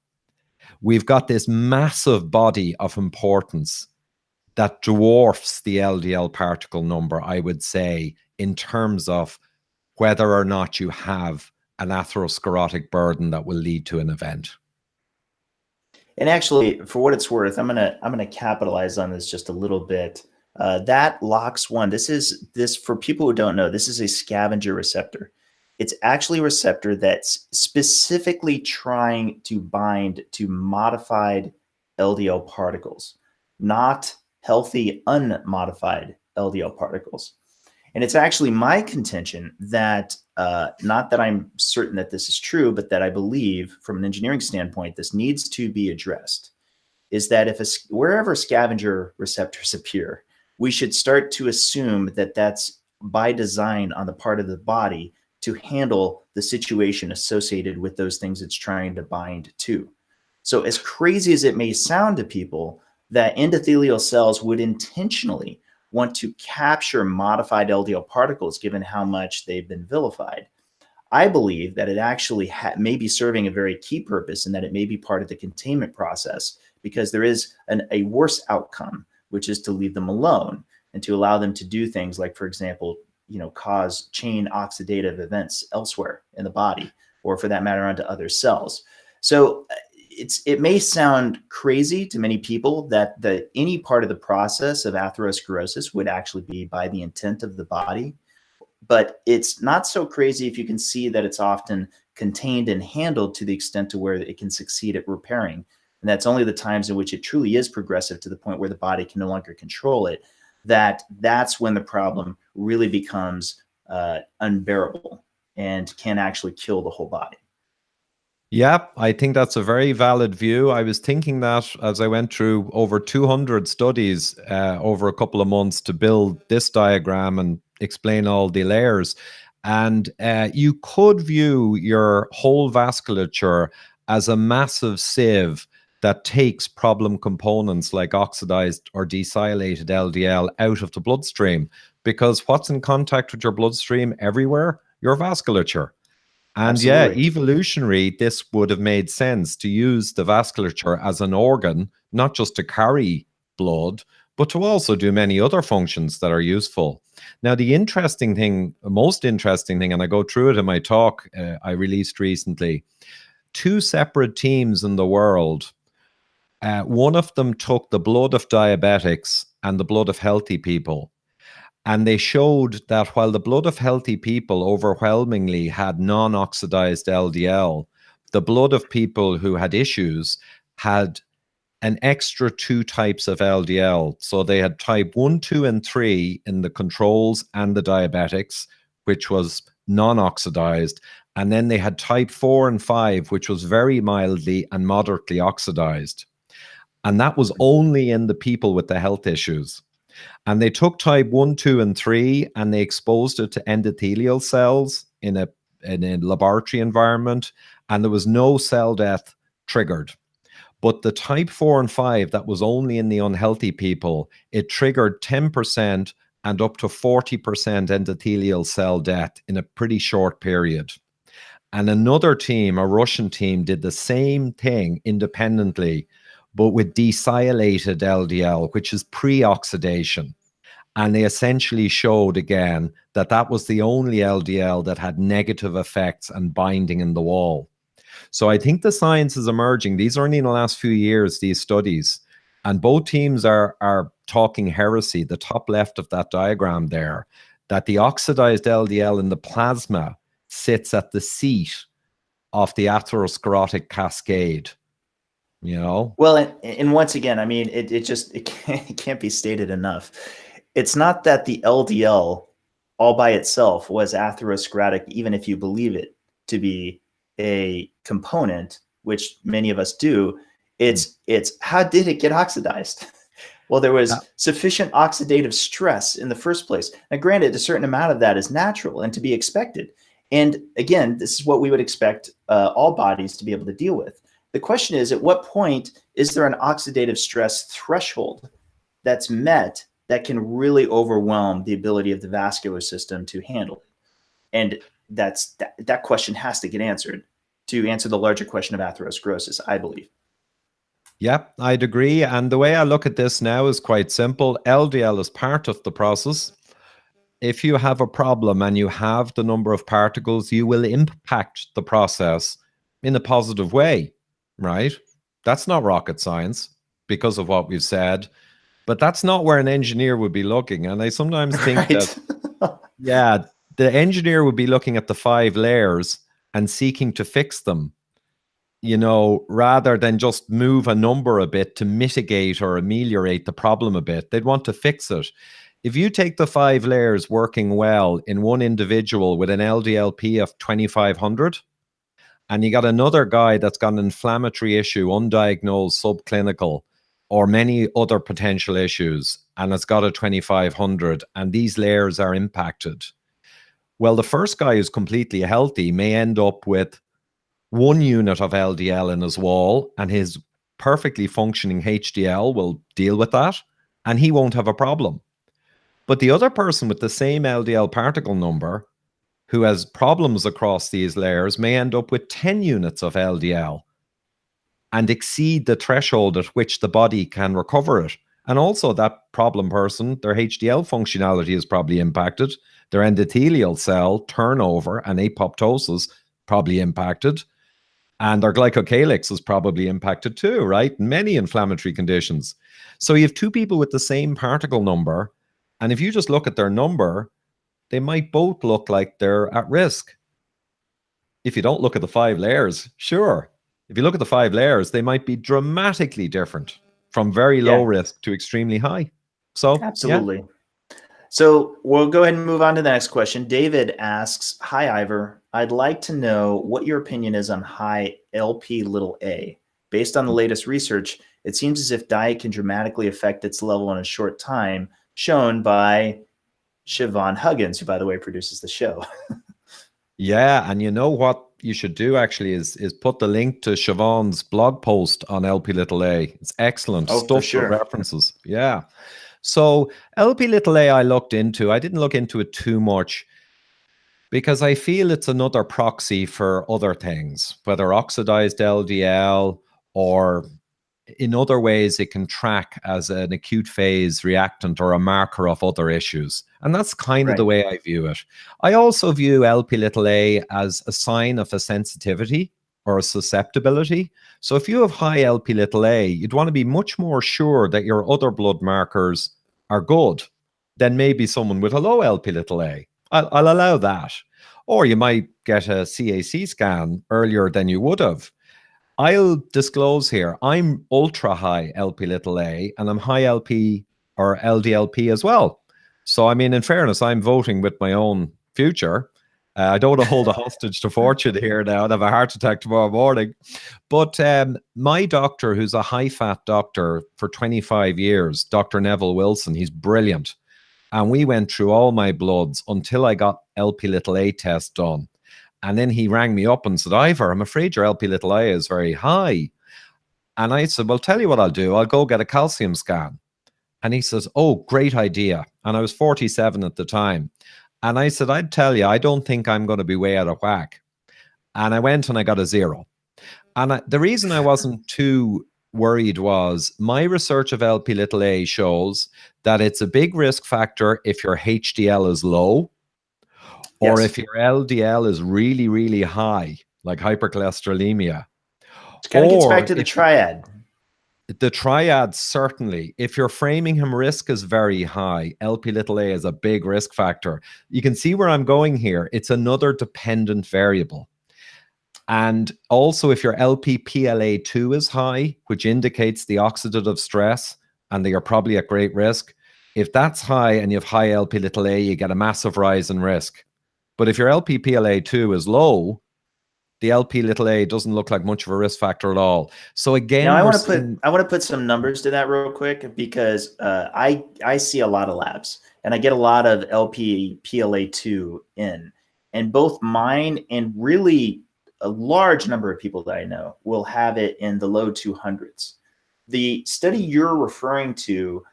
we've got this massive body of importance that dwarfs the LDL particle number, I would say, in terms of whether or not you have an atherosclerotic burden that will lead to an event. And actually, for what it's worth, I'm gonna capitalize on this just a little bit. That LOX1, this for people who don't know, this is a scavenger receptor. It's actually a receptor that's specifically trying to bind to modified LDL particles, not healthy unmodified LDL particles. And it's actually my contention that, not that I'm certain that this is true, but that I believe from an engineering standpoint, this needs to be addressed, is that if wherever scavenger receptors appear, we should start to assume that that's by design on the part of the body to handle the situation associated with those things it's trying to bind to. So as crazy as it may sound to people, that endothelial cells would intentionally want to capture modified LDL particles given how much they've been vilified. I believe that it actually may be serving a very key purpose, and that it may be part of the containment process, because there is a worse outcome, which is to leave them alone and to allow them to do things like, for example, cause chain oxidative events elsewhere in the body, or for that matter, onto other cells. So it may sound crazy to many people that any part of the process of atherosclerosis would actually be by the intent of the body, but it's not so crazy if you can see that it's often contained and handled to the extent to where it can succeed at repairing. And that's only the times in which it truly is progressive to the point where the body can no longer control it, that's when the problem really becomes unbearable and can actually kill the whole body. Yeah, I think that's a very valid view. I was thinking that as I went through over 200 studies over a couple of months to build this diagram and explain all the layers. And you could view your whole vasculature as a massive sieve that takes problem components like oxidized or desialated LDL out of the bloodstream, because what's in contact with your bloodstream everywhere? Your vasculature. And Absolutely. yeah, evolutionary, this would have made sense to use the vasculature as an organ, not just to carry blood, but to also do many other functions that are useful. Now, the interesting thing, most interesting thing, and I go through it in my talk I released recently, 2 separate teams in the world. One of them took the blood of diabetics and the blood of healthy people. And they showed that while the blood of healthy people overwhelmingly had non-oxidized LDL, the blood of people who had issues had an extra 2 types of LDL. So they had type 1, 2, and 3 in the controls and the diabetics, which was non-oxidized. And then they had type 4 and 5, which was very mildly and moderately oxidized. And that was only in the people with the health issues. And they took type 1, 2, and 3, and they exposed it to endothelial cells in a laboratory environment, and there was no cell death triggered. But the type 4 and 5, that was only in the unhealthy people, it triggered 10% and up to 40% endothelial cell death in a pretty short period. And another team, a Russian team, did the same thing independently, but with desialated LDL, which is pre-oxidation. And they essentially showed again that that was the only LDL that had negative effects and binding in the wall. So I think the science is emerging. These are only in the last few years, these studies. And both teams are talking heresy, the top left of that diagram there, that the oxidized LDL in the plasma sits at the seat of the atherosclerotic cascade. Well, and once again, I mean, it can't be stated enough. It's not that the LDL all by itself was atherosclerotic, even if you believe it to be a component, which many of us do. It's how did it get oxidized? Well, there was sufficient oxidative stress in the first place. Now, granted, a certain amount of that is natural and to be expected. And again, this is what we would expect all bodies to be able to deal with. The question is, at what point is there an oxidative stress threshold that's met that can really overwhelm the ability of the vascular system to handle it? And that question has to get answered to answer the larger question of atherosclerosis, I believe. Yeah, I'd agree. And the way I look at this now is quite simple. LDL is part of the process. If you have a problem and you have the number of particles, you will impact the process in a positive way, right? That's not rocket science because of what we've said, but that's not where an engineer would be looking. And I sometimes think that, yeah, the engineer would be looking at the 5 layers and seeking to fix them, you know, rather than just move a number a bit to mitigate or ameliorate the problem a bit. They'd want to fix it. If you take the 5 layers working well in one individual with an LDLP of 2,500, and you got another guy that's got an inflammatory issue, undiagnosed, subclinical, or many other potential issues, and it's got a 2,500, and these layers are impacted. Well, the first guy who's completely healthy may end up with 1 unit of LDL in his wall, and his perfectly functioning HDL will deal with that, and he won't have a problem. But the other person with the same LDL particle number who has problems across these layers may end up with 10 units of LDL and exceed the threshold at which the body can recover it. And also that problem person, their HDL functionality is probably impacted. Their endothelial cell turnover and apoptosis probably impacted. And their glycocalyx is probably impacted too, right? Many inflammatory conditions. So you have 2 people with the same particle number, and if you just look at their number, they might both look like they're at risk. If you don't look at the 5 layers, sure. If you look at the 5 layers, they might be dramatically different from very low risk to extremely high. So, absolutely. Yeah. So we'll go ahead and move on to the next question. David asks, hi, Ivor. I'd like to know what your opinion is on high Lp(a). Based on the latest research, it seems as if diet can dramatically affect its level in a short time, shown by Siobhan Huggins, who, by the way, produces the show. Yeah, and you know what you should do actually is put the link to Siobhan's blog post on Lp(a). It's excellent stuff For sure. with references. Yeah. So Lp(a) I looked into. I didn't look into it too much because I feel it's another proxy for other things, whether oxidized LDL or in other ways it can track as an acute phase reactant or a marker of other issues. And that's kind of the way I view it. I also view Lp(a) as a sign of a sensitivity or a susceptibility. So if you have high Lp(a), you'd want to be much more sure that your other blood markers are good than maybe someone with a low Lp(a). I'll allow that. Or you might get a CAC scan earlier than you would have. I'll disclose here, I'm ultra high Lp(a) and I'm high LP or LDLP as well. So, I mean, in fairness, I'm voting with my own future. I don't want to hold a hostage to fortune here now and have a heart attack tomorrow morning. But my doctor, who's a high-fat doctor for 25 years, Dr. Neville Wilson, he's brilliant. And we went through all my bloods until I got Lp(a) test done. And then he rang me up and said, Ivor, I'm afraid your Lp(a) is very high. And I said, well, tell you what I'll do. I'll go get a calcium scan. And he says, oh, great idea. And I was 47 at the time. And I said, I'd tell you, I don't think I'm going to be way out of whack. And I went and I got a 0. And the reason I wasn't too worried was my research of Lp(a) shows that it's a big risk factor if your HDL is low, or if your LDL is really, really high, like hypercholesterolemia. It kind of gets back to the triad. The triad, certainly. If your Framingham risk is very high, Lp(a) is a big risk factor. You can see where I'm going here. It's another dependent variable. And also, if your Lp(PLA2) is high, which indicates the oxidative stress, and they are probably at great risk, if that's high and you have high Lp(a), you get a massive rise in risk. But if your Lp(PLA2) is low, the Lp(a) doesn't look like much of a risk factor at all. So again, now I want to put some numbers to that real quick, because I see a lot of labs and I get a lot of Lp(PLA2) in. And both mine and really a large number of people that I know will have it in the low 200s. The study you're referring to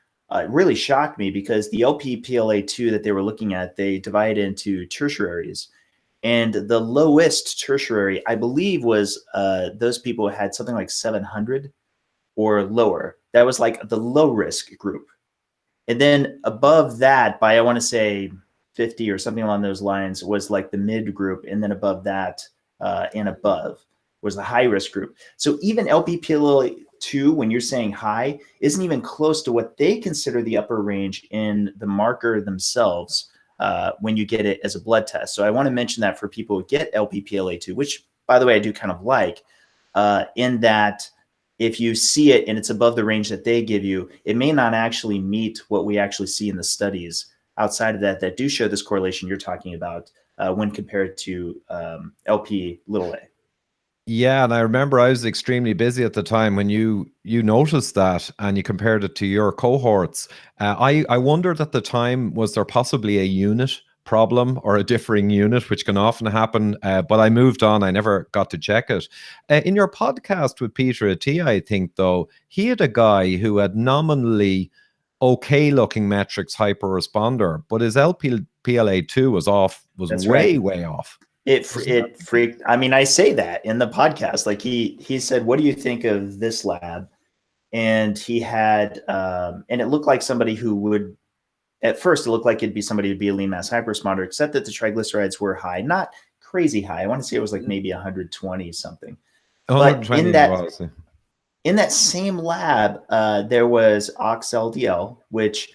really shocked me because the LPPLA2 that they were looking at, they divide into tertiaries. And the lowest tertiary, I believe, was those people had something like 700 or lower. That was like the low risk group. And then above that, by I want to say 50 or something along those lines, was like the mid group. And then above that and above was the high risk group. So even LPPLA2, when you're saying high, isn't even close to what they consider the upper range in the marker themselves when you get it as a blood test. So I want to mention that for people who get LPPLA2, which, by the way, I do kind of like, in that if you see it and it's above the range that they give you, it may not actually meet what we actually see in the studies outside of that that do show this correlation you're talking about when compared to LP little a. Yeah, and I remember I was extremely busy at the time when you noticed that and you compared it to your cohorts. I wondered at the time, was there possibly a unit problem or a differing unit, which can often happen, but I moved on. I never got to check it. In your podcast with Peter Attia, I think, though, he had a guy who had nominally okay looking metrics hyper responder, but his LPPLA2 was off, was That's way, right. way off. It freaked. I mean, I say that in the podcast. Like he said, "What do you think of this lab?" And he had, and it looked like somebody who would, at first, it looked like it'd be somebody who'd be a lean mass hyperresponder, except that the triglycerides were high, not crazy high. I want to say it was like maybe 120 something. But 120 in that same lab, there was Oxidized LDL, which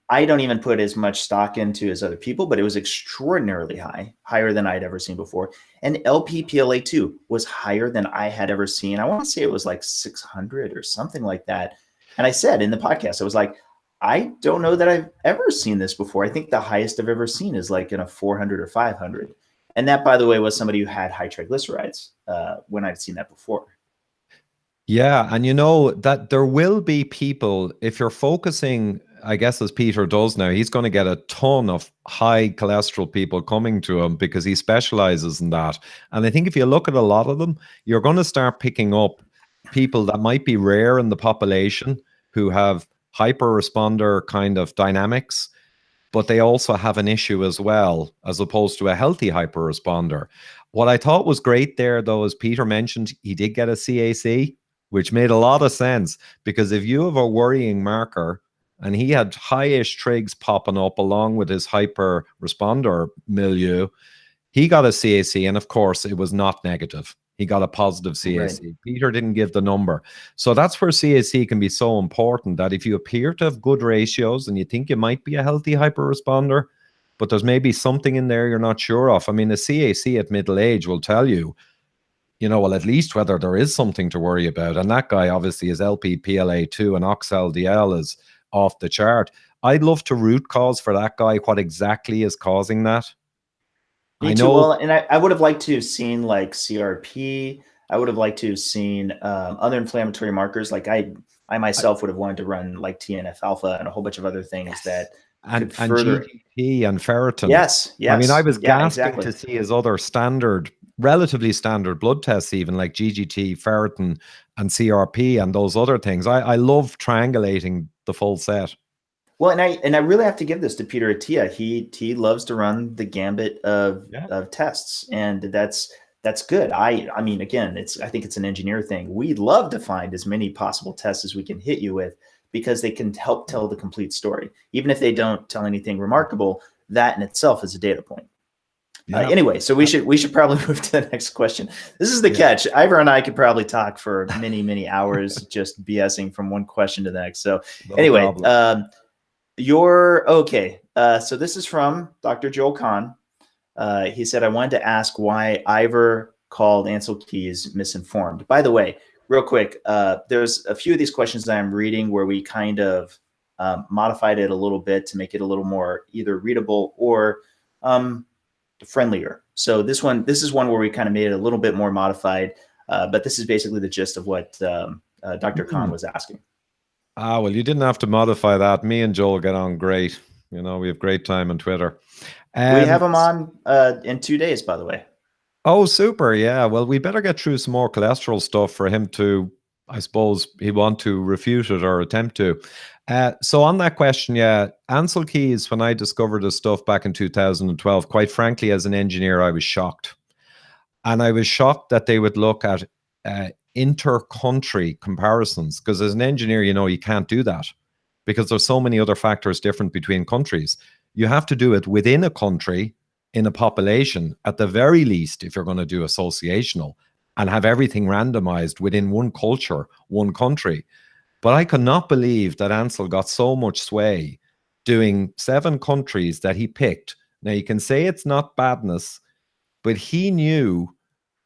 I don't even put as much stock into as other people, but it was extraordinarily high, higher than I'd ever seen before. And LPPLA2 was higher than I had ever seen. I want to say it was like 600 or something like that. And I said in the podcast, I was like, I don't know that I've ever seen this before. I think the highest I've ever seen is like in a 400 or 500. And that, by the way, was somebody who had high triglycerides when I'd seen that before. Yeah, and you know that there will be people, if you're focusing, I guess as Peter does now, he's going to get a ton of high cholesterol people coming to him because he specializes in that. And I think if you look at a lot of them, you're going to start picking up people that might be rare in the population who have hyper responder kind of dynamics, but they also have an issue as well, as opposed to a healthy hyper responder. What I thought was great there, though, as Peter mentioned, he did get a CAC, which made a lot of sense, because if you have a worrying marker, and he had high-ish trigs popping up along with his hyper responder milieu, he got a CAC, and of course it was not negative. He got a positive CAC. Right. Peter didn't give the number. So that's where CAC can be so important, that if you appear to have good ratios and you think you might be a healthy hyper responder, but there's maybe something in there you're not sure of. I mean, a CAC at middle age will tell you, well, at least whether there is something to worry about. And that guy obviously is LPPLA2 and LDL is off the chart. I'd love to root cause for that guy, what exactly is causing that. Me too. Well, and I would have liked to have seen like CRP. I would have liked to have seen other inflammatory markers. Like I myself would have wanted to run like TNF alpha and a whole bunch of other things that and GGT and ferritin. Yes. I mean, I was gasping to see his other relatively standard blood tests, even like GGT, ferritin, and CRP, and those other things. I love triangulating the full set. Well, and I really have to give this to Peter Attia. He loves to run the gambit of tests, and that's good. I mean, again, I think it's an engineer thing. We'd love to find as many possible tests as we can hit you with, because they can help tell the complete story. Even if they don't tell anything remarkable, that in itself is a data point. Anyway, so we should probably move to the next question. This is the catch. Ivor and I could probably talk for many, many hours just BSing from one question to the next. So anyway, you're okay. So this is from Dr. Joel Kahn. He said, I wanted to ask why Ivor called Ansel Keys misinformed. By the way, real quick, there's a few of these questions that I'm reading where we kind of modified it a little bit to make it a little more either readable or friendlier. So this is one where we kind of made it a little bit more modified, but this is basically the gist of what Dr. Kahn was asking. Well, you didn't have to modify that. Me and Joel get on great. We have great time on Twitter. We have him on in 2 days, by the way. Oh, super. Yeah. Well, we better get through some more cholesterol stuff for him to, I suppose, he want to refute it or attempt to. So on that question, yeah, Ansel Keys, when I discovered this stuff back in 2012, quite frankly, as an engineer, I was shocked. And I was shocked that they would look at inter-country comparisons, because as an engineer, you know, you can't do that because there's so many other factors different between countries. You have to do it within a country, in a population, at the very least, if you're going to do associational, and have everything randomized within one culture, one country. But I could not believe that Ansel got so much sway doing 7 countries that he picked. Now, you can say it's not badness, but he knew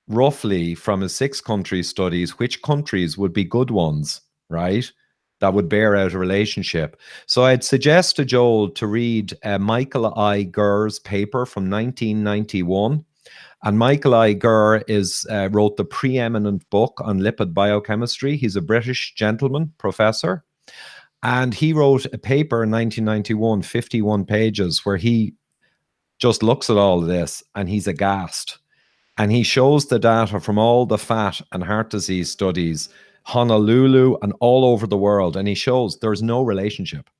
roughly from his 6 country studies which countries would be good ones, right? That would bear out a relationship. So I'd suggest to Joel to read Michael I. Gurr's paper from 1991. And Michael I. Gurr wrote the preeminent book on lipid biochemistry. He's a British gentleman, professor. And he wrote a paper in 1991, 51 pages, where he just looks at all of this and he's aghast. And he shows the data from all the fat and heart disease studies, Honolulu and all over the world. And he shows there's no relationship.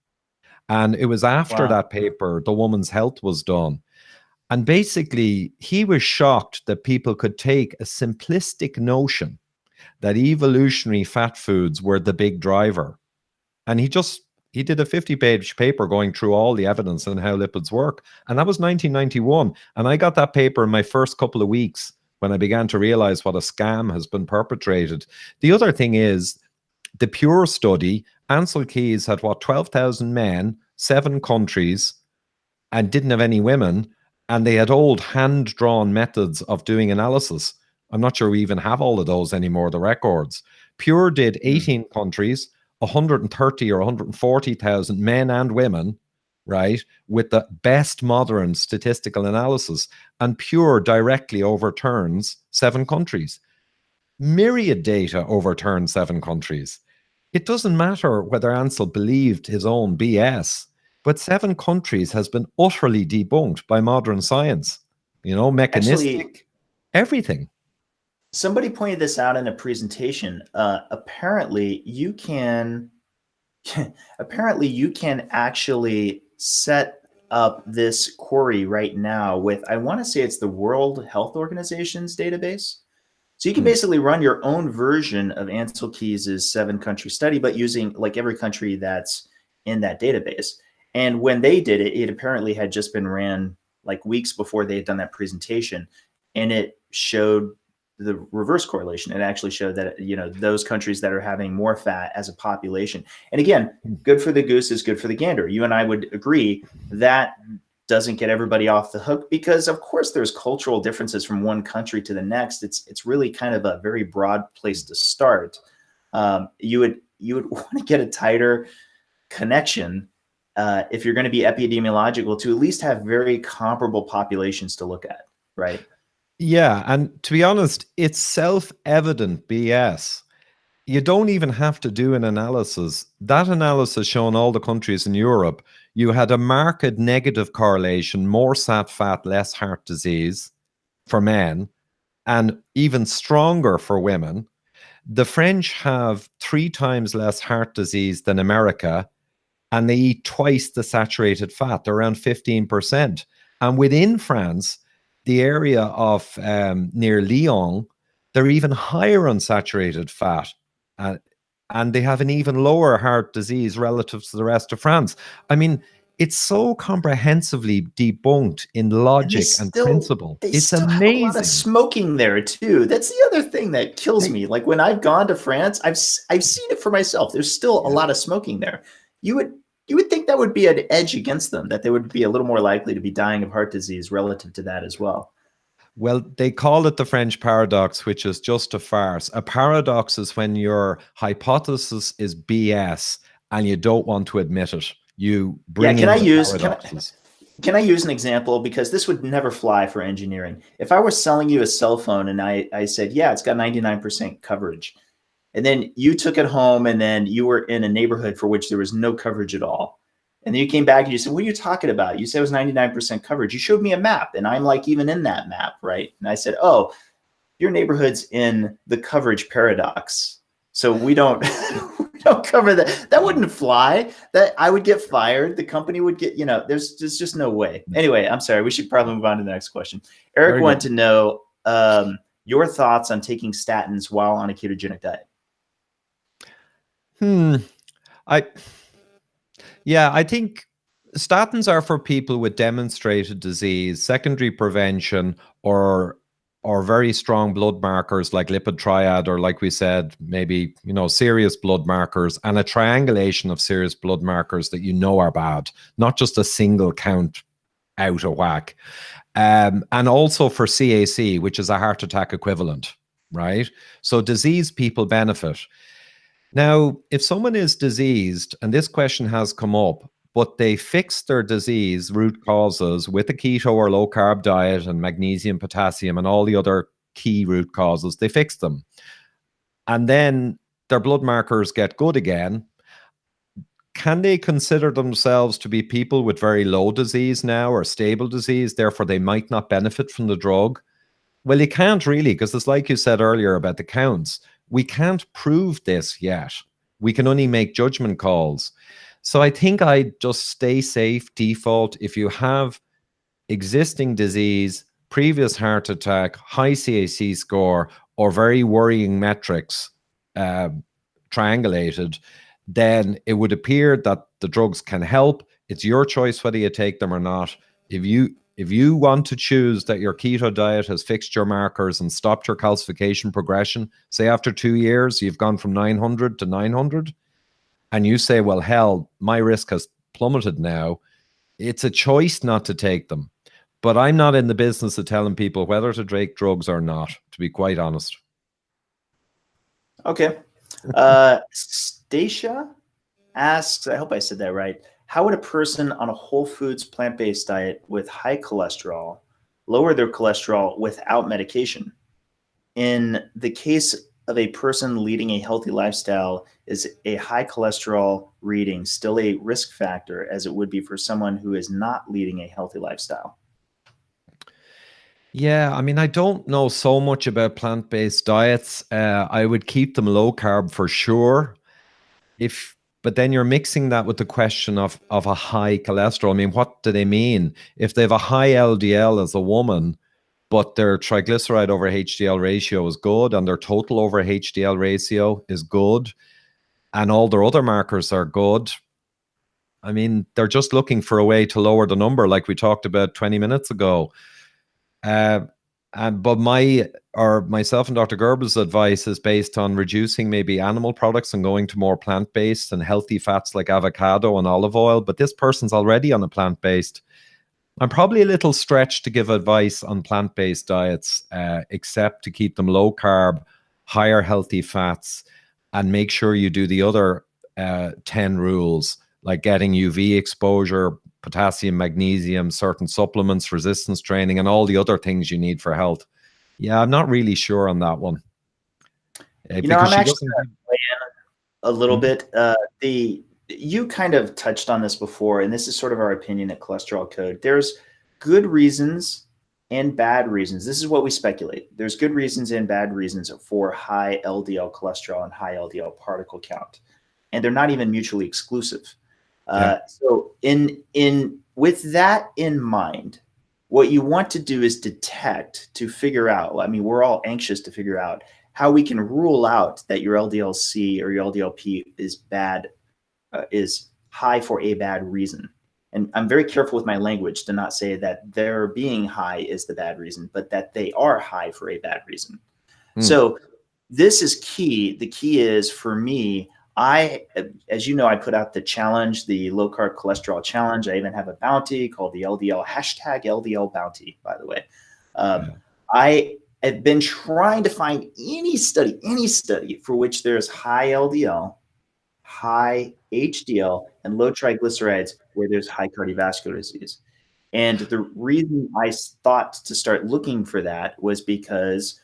And it was after that paper, the woman's health was done. And basically, he was shocked that people could take a simplistic notion that evolutionary fat foods were the big driver. And he did a 50-page paper going through all the evidence and how lipids work. And that was 1991. And I got that paper in my first couple of weeks when I began to realize what a scam has been perpetrated. The other thing is the Pure study. Ansel Keys had, 12,000 men, 7 countries, and didn't have any women. And they had old hand-drawn methods of doing analysis. I'm not sure we even have all of those anymore, the records. Pure did 18 countries, 130 or 140,000 men and women, right, with the best modern statistical analysis. And Pure directly overturns 7 countries. Myriad data overturns 7 countries. It doesn't matter whether Ansel believed his own BS, but 7 countries has been utterly debunked by modern science. You know, mechanistic, actually, everything. Somebody pointed this out in a presentation. Apparently, you can actually set up this query right now with, I want to say it's the World Health Organization's database. So you can basically run your own version of Ansel Keys' 7-country study, but using like every country that's in that database. And when they did it, it apparently had just been ran like weeks before they had done that presentation, and it showed the reverse correlation. It actually showed that, you know, those countries that are having more fat as a population. And again, good for the goose is good for the gander. You and I would agree that doesn't get everybody off the hook, because of course there's cultural differences from one country to the next. It's really kind of a very broad place to start. You would want to get a tighter connection if you're going to be epidemiological, to at least have very comparable populations to look at, right? Yeah, and to be honest, it's self-evident BS. You don't even have to do an analysis. That analysis showing all the countries in Europe, you had a marked negative correlation, more sat fat, less heart disease for men, and even stronger for women. The French have 3 times less heart disease than America, and they eat twice the saturated fat. They're around 15%. And within France, the area of near Lyon, they're even higher on saturated fat. And they have an even lower heart disease relative to the rest of France. I mean, it's so comprehensively debunked in logic and principle. It's amazing. Have a lot of smoking there too. That's the other thing that kills me. Like when I've gone to France, I've seen it for myself. There's still a lot of smoking there. You would think that would be an edge against them, that they would be a little more likely to be dying of heart disease relative to that as well. Well, they call it the French paradox, which is just a farce. A paradox is when your hypothesis is BS and you don't want to admit it. You bring in paradoxes. Can I use an example? Because this would never fly for engineering. If I were selling you a cell phone and I said, yeah, it's got 99% coverage, and then you took it home and then you were in a neighborhood for which there was no coverage at all, And then you came back and you said, what are you talking about? You said it was 99% coverage. You showed me a map and I'm like even in that map, right? And I said, oh, your neighborhood's in the coverage paradox. So we don't, we don't cover that. That wouldn't fly. That I would get fired. The company would get, there's just no way. Anyway, I'm sorry. We should probably move on to the next question. Eric wanted to know your thoughts on taking statins while on a ketogenic diet. I think statins are for people with demonstrated disease, secondary prevention, or very strong blood markers like lipid triad, or like we said, maybe, serious blood markers, and a triangulation of serious blood markers that are bad, not just a single count out of whack. And also for CAC, which is a heart attack equivalent, right? So diseased people benefit. Now, if someone is diseased, and this question has come up, but they fix their disease root causes with a keto or low carb diet and magnesium, potassium, and all the other key root causes, they fix them. And then their blood markers get good again. Can they consider themselves to be people with very low disease now or stable disease, therefore they might not benefit from the drug? Well, you can't really, because it's like you said earlier about the counts. We can't prove this yet. We can only make judgment calls. So I think I just stay safe, default. If you have existing disease, previous heart attack, high CAC score, or very worrying metrics triangulated, then it would appear that the drugs can help. It's your choice whether you take them or not. If you want to choose that your keto diet has fixed your markers and stopped your calcification progression, say after 2 years, you've gone from 900 to 900, and you say, well, hell, my risk has plummeted now, it's a choice not to take them. But I'm not in the business of telling people whether to take drugs or not, to be quite honest. Okay. Stacia asks, I hope I said that right, how would a person on a whole foods plant-based diet with high cholesterol lower their cholesterol without medication? In the case of a person leading a healthy lifestyle, is a high cholesterol reading still a risk factor as it would be for someone who is not leading a healthy lifestyle? Yeah, I mean, I don't know so much about plant-based diets. I would keep them low carb for sure. But then you're mixing that with the question of a high cholesterol. I mean, what do they mean? If they have a high LDL as a woman, but their triglyceride over HDL ratio is good and their total over HDL ratio is good and all their other markers are good, I mean, they're just looking for a way to lower the number like we talked about 20 minutes ago. But myself and Dr. Gerber's advice is based on reducing maybe animal products and going to more plant-based and healthy fats like avocado and olive oil. But this person's already on a plant-based. I'm probably a little stretched to give advice on plant-based diets, except to keep them low carb, higher healthy fats, and make sure you do the other 10 rules, like getting UV exposure, potassium, magnesium, certain supplements, resistance training, and all the other things you need for health. Yeah, I'm not really sure on that one. I'm actually a little bit. You kind of touched on this before, and this is sort of our opinion at Cholesterol Code. There's good reasons and bad reasons. This is what we speculate. There's good reasons and bad reasons for high LDL cholesterol and high LDL particle count, and they're not even mutually exclusive. So with that in mind, what you want to do is detect to figure out, I mean, we're all anxious to figure out how we can rule out that your LDL-C or your LDL-P is bad, is high for a bad reason. And I'm very careful with my language to not say that their being high is the bad reason, but that they are high for a bad reason. So this is key. The key is, for me, as you know, I put out the challenge, the low carb cholesterol challenge. I even have a bounty called the LDL #LDL bounty, by the way. I have been trying to find any study for which there's high LDL, high HDL, and low triglycerides where there's high cardiovascular disease. And the reason I thought to start looking for that was because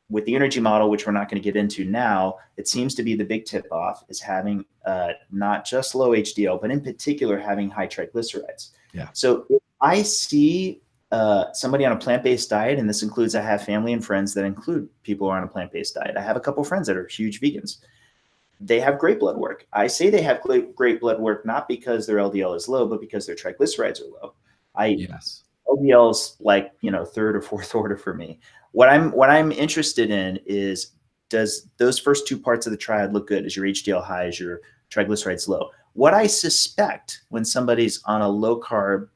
with the energy model, which we're not going to get into now, it seems to be the big tip off is having not just low HDL, but in particular having high triglycerides. Yeah. So if I see somebody on a plant-based diet, and this includes, I have family and friends that include people who are on a plant-based diet. I have a couple of friends that are huge vegans. They have great blood work. I say they have great blood work, not because their LDL is low, but because their triglycerides are low. Yes. LDL's like, third or fourth order for me. What I'm interested in is, does those first two parts of the triad look good? Is your HDL high? Is your triglycerides low? What I suspect when somebody's on a low carb,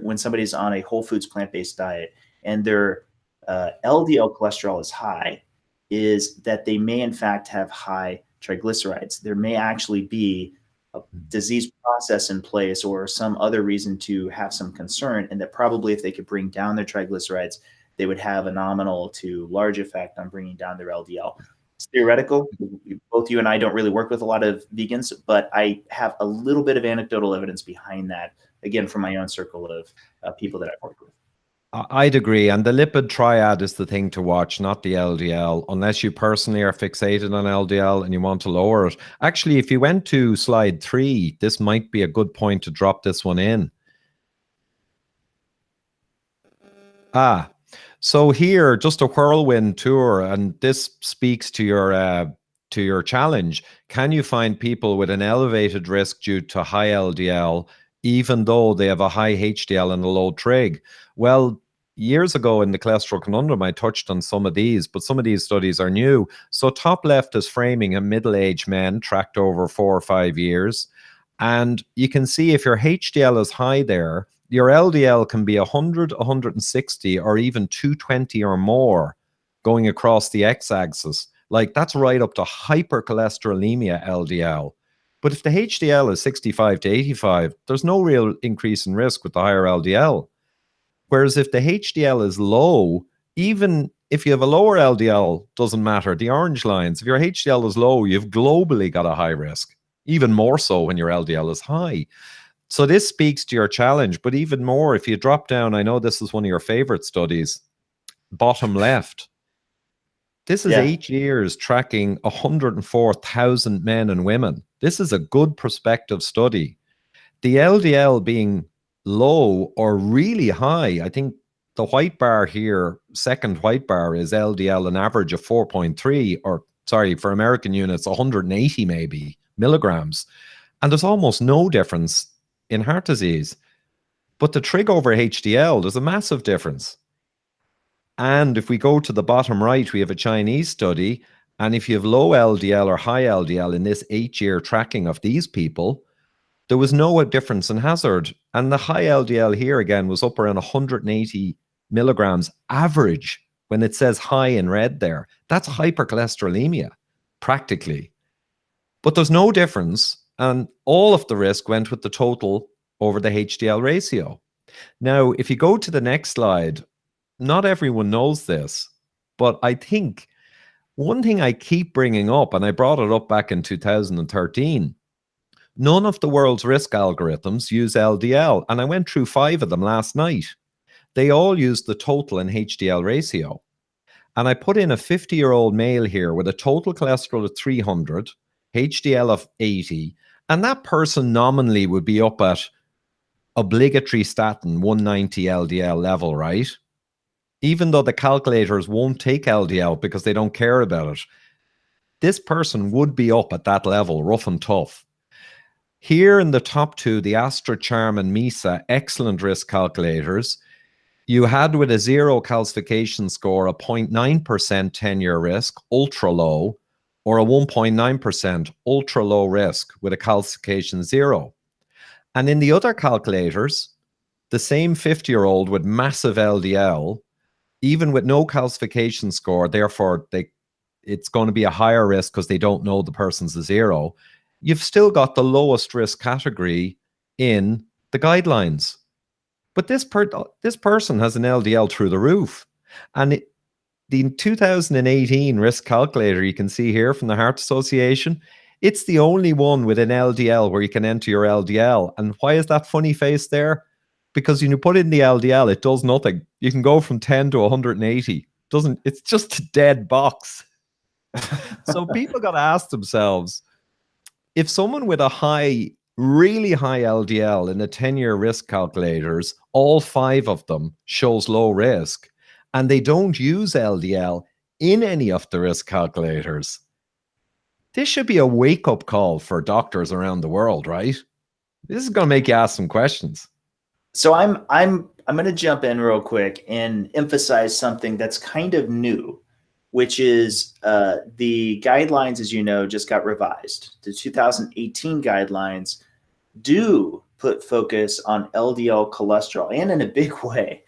when somebody's on a whole foods plant-based diet and their LDL cholesterol is high, is that they may in fact have high triglycerides. There may actually be a disease process in place or some other reason to have some concern, and that probably if they could bring down their triglycerides, they would have a nominal to large effect on bringing down their LDL. It's theoretical. Both you and I don't really work with a lot of vegans, but I have a little bit of anecdotal evidence behind that, again, from my own circle of people that I've worked with. I'd agree. And the lipid triad is the thing to watch, not the LDL, unless you personally are fixated on LDL and you want to lower it. Actually, if you went to slide 3, this might be a good point to drop this one in. So here, just a whirlwind tour, and this speaks to your challenge. Can you find people with an elevated risk due to high LDL, even though they have a high HDL and a low trig? Well, years ago in the cholesterol conundrum, I touched on some of these, but some of these studies are new. So top left is framing a middle-aged men tracked over 4 or 5 years. And you can see if your HDL is high there, your LDL can be 100, 160, or even 220 or more going across the x-axis. Like that's right up to hypercholesterolemia LDL. But if the HDL is 65 to 85, there's no real increase in risk with the higher LDL. Whereas if the HDL is low, even if you have a lower LDL, doesn't matter. The orange lines, if your HDL is low, you've globally got a high risk, even more so when your LDL is high. So this speaks to your challenge, but even more, if you drop down, I know this is one of your favorite studies, bottom left. This is 8 years tracking 104,000 men and women. This is a good prospective study. The LDL being low or really high, I think the white bar here, second white bar, is LDL an average of 4.3, or sorry, for American units, 180 maybe milligrams. And there's almost no difference in heart disease. But the trig over HDL, there's a massive difference. And if we go to the bottom right, we have a Chinese study. And if you have low LDL or high LDL in this 8-year tracking of these people, there was no difference in hazard. And the high LDL here again was up around 180 milligrams average when it says high in red there. That's hypercholesterolemia, practically. But there's no difference. And all of the risk went with the total over the HDL ratio. Now, if you go to the next slide, not everyone knows this, but I think one thing I keep bringing up, and I brought it up back in 2013, none of the world's risk algorithms use LDL, and I went through 5 of them last night. They all use the total and HDL ratio. And I put in a 50-year-old male here with a total cholesterol of 300, HDL of 80, and that person nominally would be up at obligatory statin 190 LDL level, right? Even though the calculators won't take LDL because they don't care about it. This person would be up at that level, rough and tough. Here in the top 2, the Astra, Charm, and MESA, excellent risk calculators. You had with a 0 calcification score a 0.9% 10-year risk, ultra low, or a 1.9% ultra low risk with a calcification 0. And in the other calculators, the same 50-year-old with massive LDL, even with no calcification score, therefore it's going to be a higher risk because they don't know the person's a 0. You've still got the lowest risk category in the guidelines. But this person has an LDL through the roof. And the 2018 risk calculator you can see here from the Heart Association, it's the only one with an LDL where you can enter your LDL. And why is that funny face there? Because when you put in the LDL, it does nothing. You can go from 10 to 180. doesn't, it's just a dead box. So people got to ask themselves, if someone with a high, really high LDL in the 10-year risk calculators, all 5 of them shows low risk, and they don't use LDL in any of the risk calculators, this should be a wake-up call for doctors around the world, right? This is going to make you ask some questions. So I'm going to jump in real quick and emphasize something that's kind of new, which is the guidelines, as you know, just got revised. The 2018 guidelines do put focus on LDL cholesterol, and in a big way.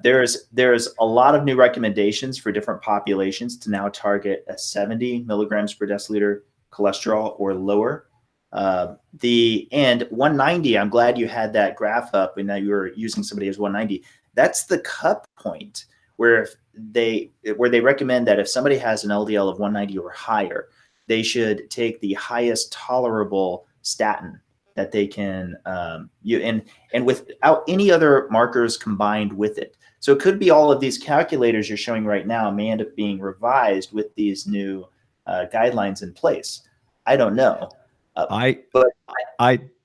There's a lot of new recommendations for different populations to now target a 70 milligrams per deciliter cholesterol or lower. And 190, I'm glad you had that graph up and that you were using somebody as 190. That's the cut point where they recommend that if somebody has an LDL of 190 or higher, they should take the highest tolerable statin that they can and without any other markers combined with it. So it could be all of these calculators you're showing right now may end up being revised with these new guidelines in place. I don't know.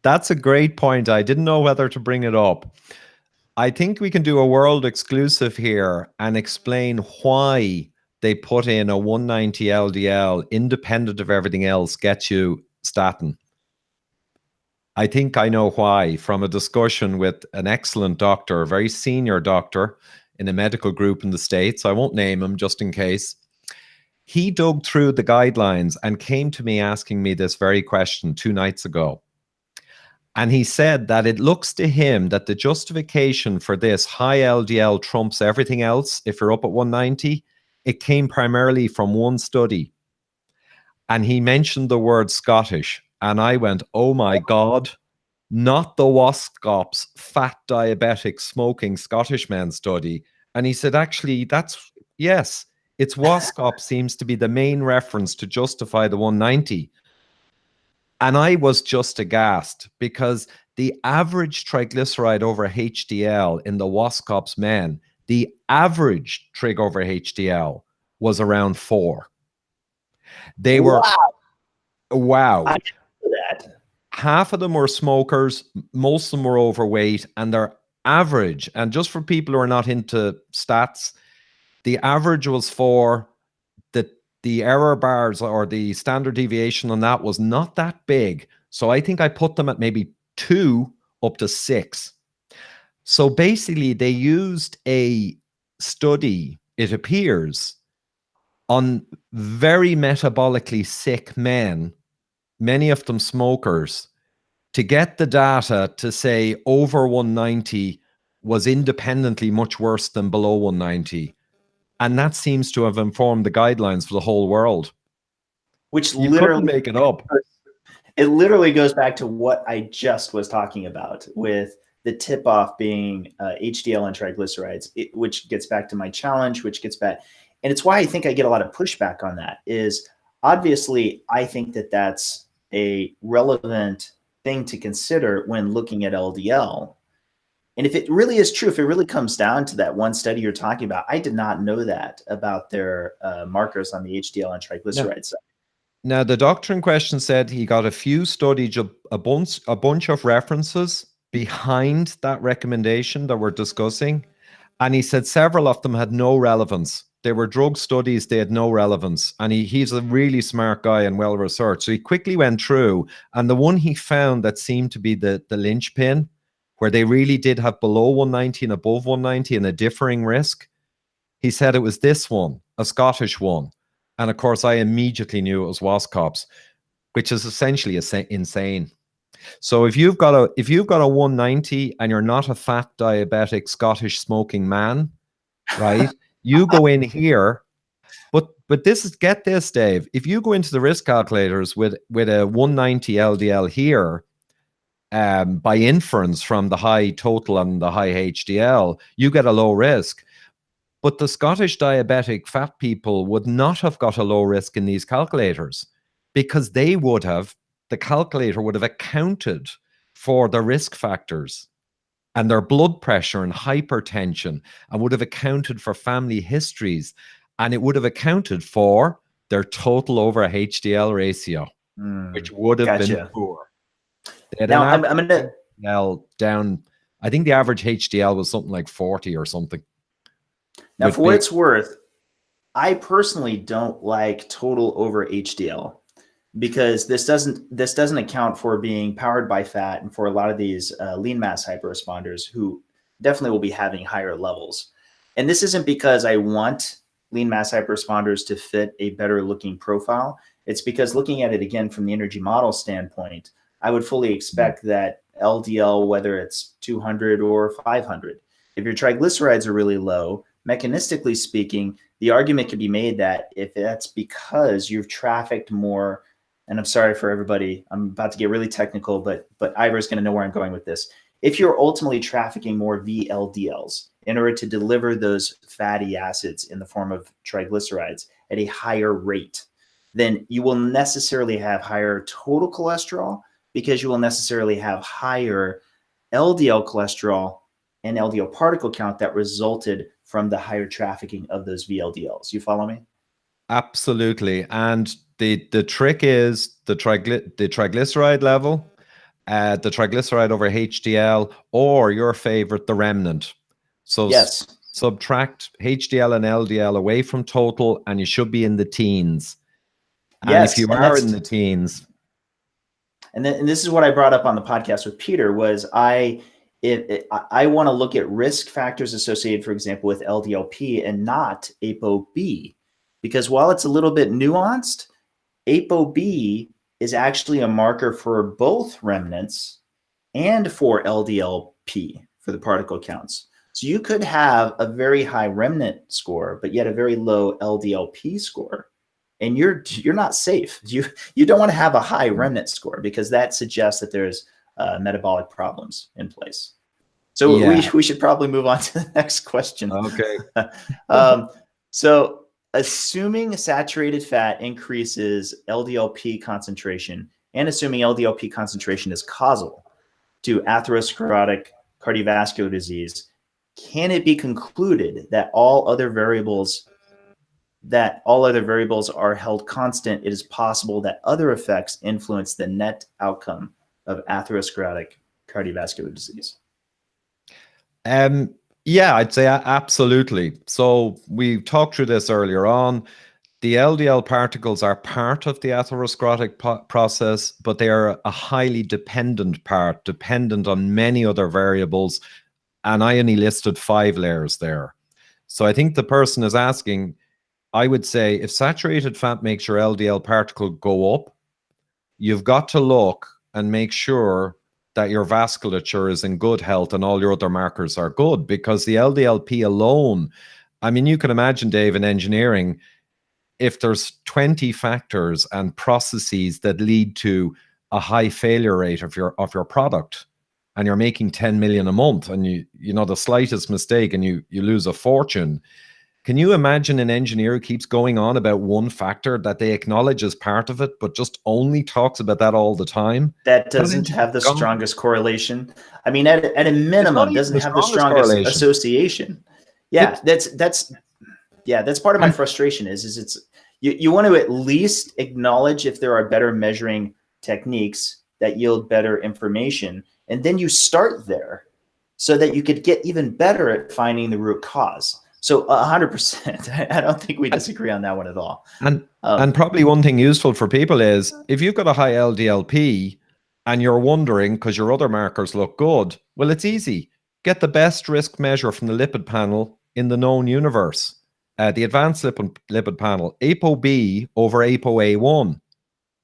That's a great point. I didn't know whether to bring it up. I think we can do a world exclusive here and explain why they put in a 190 LDL independent of everything else gets you statin. I think I know why from a discussion with an excellent doctor, a very senior doctor in a medical group in the States. I won't name him just in case. He dug through the guidelines and came to me asking me this very question 2 nights ago. And he said that it looks to him that the justification for this high LDL trumps everything else if you're up at 190. It came primarily from one study. And he mentioned the word Scottish. And I went, oh my God, not the WASCOP's fat diabetic smoking Scottish men study. And he said, actually, yes, it's WASCOP seems to be the main reference to justify the 190. And I was just aghast because the average triglyceride over HDL in the WASCOP's men, the average trig over HDL was around 4. They were, wow. I know that. Half of them were smokers, most of them were overweight, and their average, and just for people who are not into stats, the average was 4. The error bars or the standard deviation on that was not that big. So I think I put them at maybe 2 up to 6. So basically they used a study, it appears, on very metabolically sick men, many of them smokers, to get the data to say over 190 was independently much worse than below 190. And that seems to have informed the guidelines for the whole world. Which you literally couldn't make it up. It literally goes back to what I just was talking about with the tip-off being HDL and triglycerides, which gets back to my challenge, which gets back. And it's why I think I get a lot of pushback on that is obviously I think that that's a relevant thing to consider when looking at LDL. And if it really is true, if it really comes down to that one study you're talking about, I did not know that about their markers on the HDL and triglyceride side. Now, the doctor in question said he got a few studies, a bunch of references behind that recommendation that we're discussing. And he said several of them had no relevance. They were drug studies, they had no relevance. And he's a really smart guy and well-researched. So he quickly went through, and the one he found that seemed to be the linchpin, where they really did have below 190 and above 190 and a differing risk, he said it was this one, a Scottish one. And of course, I immediately knew it was WASCOP's, which is essentially insane. So if you've got a 190 and you're not a fat diabetic Scottish smoking man, right? You go in here, but this is, get this, Dave. If you go into the risk calculators with a 190 LDL here, by inference from the high total and the high HDL, you get a low risk. But the Scottish diabetic fat people would not have got a low risk in these calculators because the calculator would have accounted for the risk factors. and their blood pressure and hypertension, and would have accounted for family histories, and it would have accounted for their total over HDL ratio, which would have been Gotcha. poor. They had an Now I'm average gonna HDL down, I think the average HDL was something like 40 or something. now With for what big, it's worth, I personally don't like total over HDL because this doesn't account for being powered by fat, and for a lot of these lean mass hyperresponders who definitely will be having higher levels. And this isn't because I want lean mass hyperresponders to fit a better looking profile. It's because looking at it again from the energy model standpoint, I would fully expect that LDL, whether it's 200 or 500, if your triglycerides are really low, mechanistically speaking, the argument could be made that if that's because you've trafficked more, and I'm sorry for everybody, I'm about to get really technical, but Ivor's going to know where I'm going with this. If you're ultimately trafficking more VLDLs in order to deliver those fatty acids in the form of triglycerides at a higher rate, then you will necessarily have higher total cholesterol because you will necessarily have higher LDL cholesterol and LDL particle count that resulted from the higher trafficking of those VLDLs. You follow me? absolutely. And the trick is the triglyceride level, the triglyceride over HDL, or your favorite, the remnant. So Yes. subtract HDL and LDL away from total, and you should be in the teens. And if Yes. you are in the teens, And this is what I brought up on the podcast with Peter was I want to look at risk factors associated, for example, with LDLP and not ApoB, because while it's a little bit nuanced, ApoB is actually a marker for both remnants and for LDLP for the particle counts. So you could have a very high remnant score, but yet a very low LDLP score, and you're not safe. You don't want to have a high remnant score because that suggests that there's metabolic problems in place. So yeah. we should probably move on to the next question. Okay. So assuming saturated fat increases LDLP concentration, and assuming LDLP concentration is causal to atherosclerotic cardiovascular disease, can it be concluded that all other variables are held constant? It is possible that other effects influence the net outcome of atherosclerotic cardiovascular disease. Yeah, I'd say absolutely. So we talked through this earlier on. The LDL particles are part of the atherosclerotic process, but they are a highly dependent part, dependent on many other variables. And I only listed 5 layers there. So I think the person is asking, I would say if saturated fat makes your LDL particle go up, you've got to look and make sure that your vasculature is in good health and all your other markers are good, because the LDLP alone, I mean, you can imagine, Dave, in engineering, if there's 20 factors and processes that lead to a high failure rate of your product, and you're making 10 million a month, and you know the slightest mistake and you lose a fortune. Can you imagine an engineer who keeps going on about one factor that they acknowledge as part of it, but just only talks about that all the time? That doesn't have the strongest correlation. I mean, at a minimum, doesn't have the strongest association. Yeah, that's part of my frustration is it's you want to at least acknowledge if there are better measuring techniques that yield better information, and then you start there so that you could get even better at finding the root cause. So 100%, I don't think we disagree on that one at all. And probably one thing useful for people is if you've got a high LDLP and you're wondering because your other markers look good, well, it's easy. Get the best risk measure from the lipid panel in the known universe. The advanced lipid panel, ApoB over ApoA1.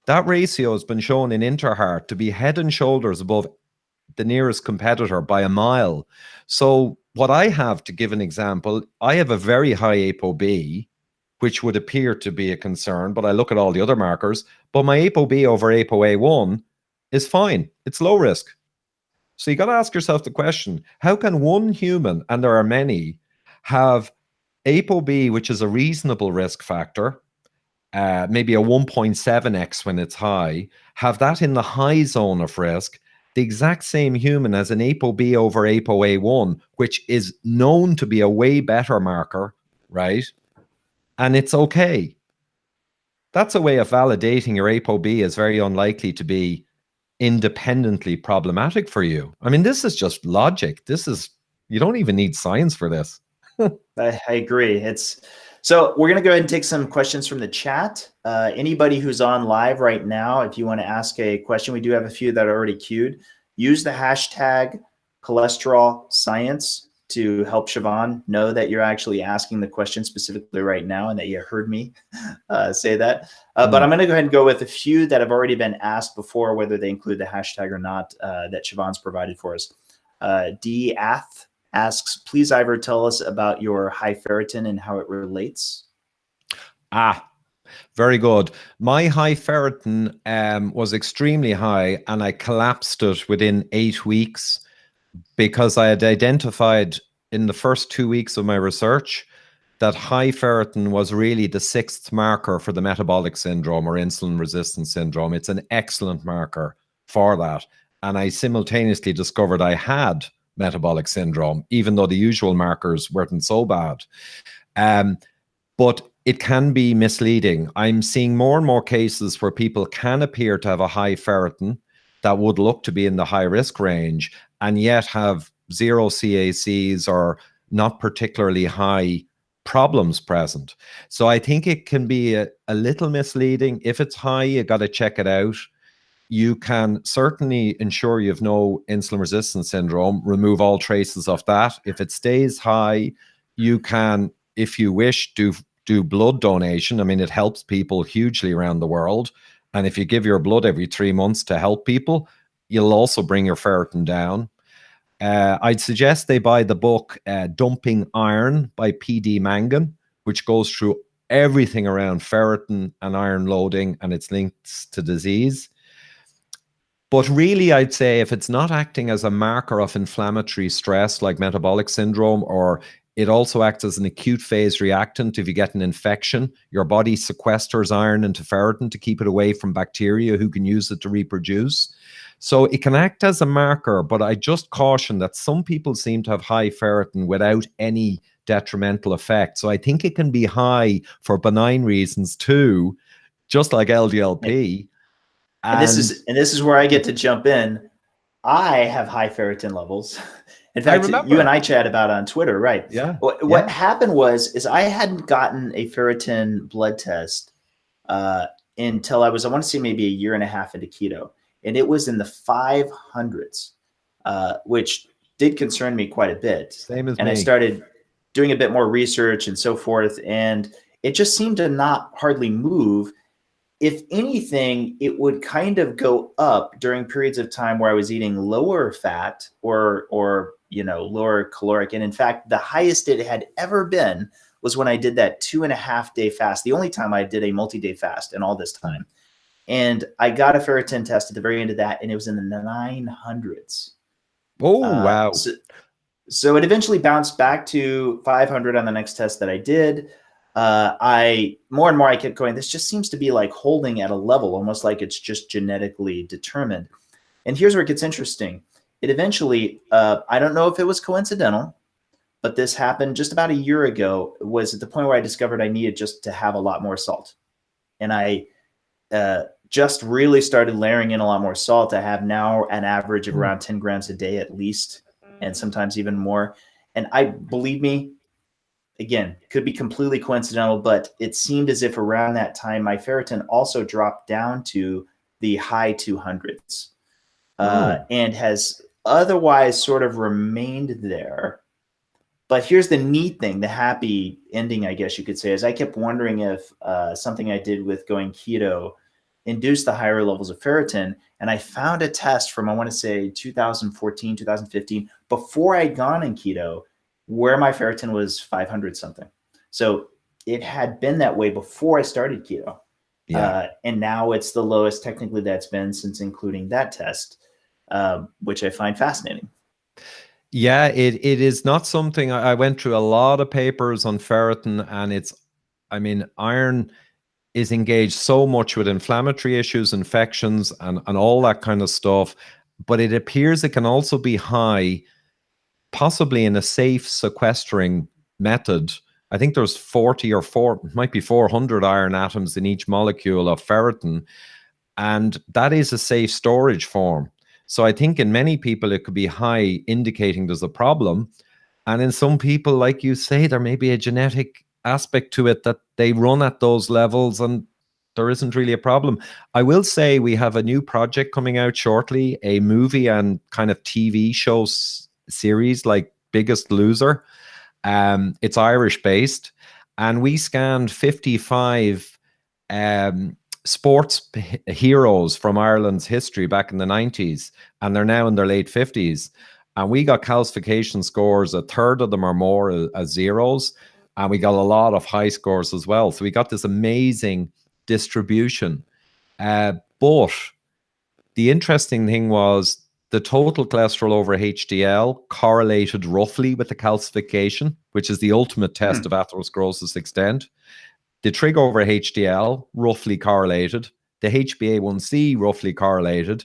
That ratio has been shown in Interheart to be head and shoulders above the nearest competitor by a mile. So what I have, to give an example, I have a very high ApoB, which would appear to be a concern, but I look at all the other markers, but my ApoB over ApoA1 is fine. It's low risk. So you got to ask yourself the question, how can one human, and there are many, have ApoB, which is a reasonable risk factor, maybe a 1.7x when it's high, have that in the high zone of risk, the exact same human as an ApoB over ApoA1, which is known to be a way better marker, right? And it's okay. That's a way of validating your ApoB is very unlikely to be independently problematic for you. I mean, this is just logic. You don't even need science for this. I agree. So we're going to go ahead and take some questions from the chat. Anybody who's on live right now, if you want to ask a question, we do have a few that are already queued. Use the hashtag cholesterol science to help Siobhan know that you're actually asking the question specifically right now and that you heard me say that. But I'm going to go ahead and go with a few that have already been asked before, whether they include the hashtag or not, that Siobhan's provided for us. D. Ath asks, please, Ivor, tell us about your high ferritin and how it relates. Very good. My high ferritin was extremely high, and I collapsed it within 8 weeks because I had identified in the first 2 weeks of my research that high ferritin was really the 6th marker for the metabolic syndrome or insulin resistance syndrome. It's an excellent marker for that. And I simultaneously discovered I had metabolic syndrome, even though the usual markers weren't so bad. But it can be misleading. I'm seeing more and more cases where people can appear to have a high ferritin that would look to be in the high risk range and yet have 0 CACs or not particularly high problems present. So I think it can be a little misleading. If it's high, you got to check it out. You can certainly ensure you have no insulin resistance syndrome, remove all traces of that. If it stays high, you can, if you wish, do blood donation. I mean, it helps people hugely around the world. And if you give your blood every 3 months to help people, you'll also bring your ferritin down. I'd suggest they buy the book Dumping Iron by P.D. Mangan, which goes through everything around ferritin and iron loading and its links to disease. But really, I'd say if it's not acting as a marker of inflammatory stress like metabolic syndrome, or it also acts as an acute phase reactant. If you get an infection, your body sequesters iron into ferritin to keep it away from bacteria who can use it to reproduce. So it can act as a marker, but I just caution that some people seem to have high ferritin without any detrimental effect. So I think it can be high for benign reasons too, just like LDLP. And this is where I get to jump in. I have high ferritin levels. In fact, you and I chat about on Twitter, right? Yeah. What happened was I hadn't gotten a ferritin blood test until I want to say maybe a year and a half into keto, and it was in the 500s, which did concern me quite a bit. Same as me. And I started doing a bit more research and so forth, and it just seemed to not hardly move. If anything, it would kind of go up during periods of time where I was eating lower fat or lower caloric. And in fact, the highest it had ever been was when I did that 2.5 day fast, the only time I did a multi-day fast in all this time. And I got a ferritin test at the very end of that, and it was in the 900s. Oh, wow. So it eventually bounced back to 500 on the next test that I did. More and more I kept going, this just seems to be like holding at a level, almost like it's just genetically determined. And here's where it gets interesting. It eventually, I don't know if it was coincidental, but this happened just about a year ago, was at the point where I discovered I needed just to have a lot more salt. And I just really started layering in a lot more salt. I have now an average of around 10 grams a day at least, and sometimes even more. And believe me, again, could be completely coincidental, but it seemed as if around that time, my ferritin also dropped down to the high 200s and has otherwise sort of remained there. But here's the neat thing, the happy ending, I guess you could say, is I kept wondering if something I did with going keto induced the higher levels of ferritin. And I found a test from, I want to say 2014, 2015, before I'd gone in keto, where my ferritin was 500 something. So it had been that way before I started keto. Yeah. And now it's the lowest technically that's been since including that test, which I find fascinating. Yeah, it is not something. I went through a lot of papers on ferritin, and iron is engaged so much with inflammatory issues, infections, and all that kind of stuff. but it appears it can also be high, possibly in a safe sequestering method. I think there's 40 or might be 400 iron atoms in each molecule of ferritin, and that is a safe storage form. So I think in many people it could be high, indicating there's a problem. And in some people, like you say, there may be a genetic aspect to it that they run at those levels and there isn't really a problem. I will say we have a new project coming out shortly, a movie and kind of TV show series like Biggest Loser. It's Irish based, and we scanned 55 sports heroes from Ireland's history back in the 90s, and they're now in their late 50s. And we got calcification scores, a third of them or more as zeros, and we got a lot of high scores as well. So we got this amazing distribution. But the interesting thing was the total cholesterol over HDL correlated roughly with the calcification, which is the ultimate test of atherosclerosis extent. The trig over HDL roughly correlated. The HbA1c roughly correlated.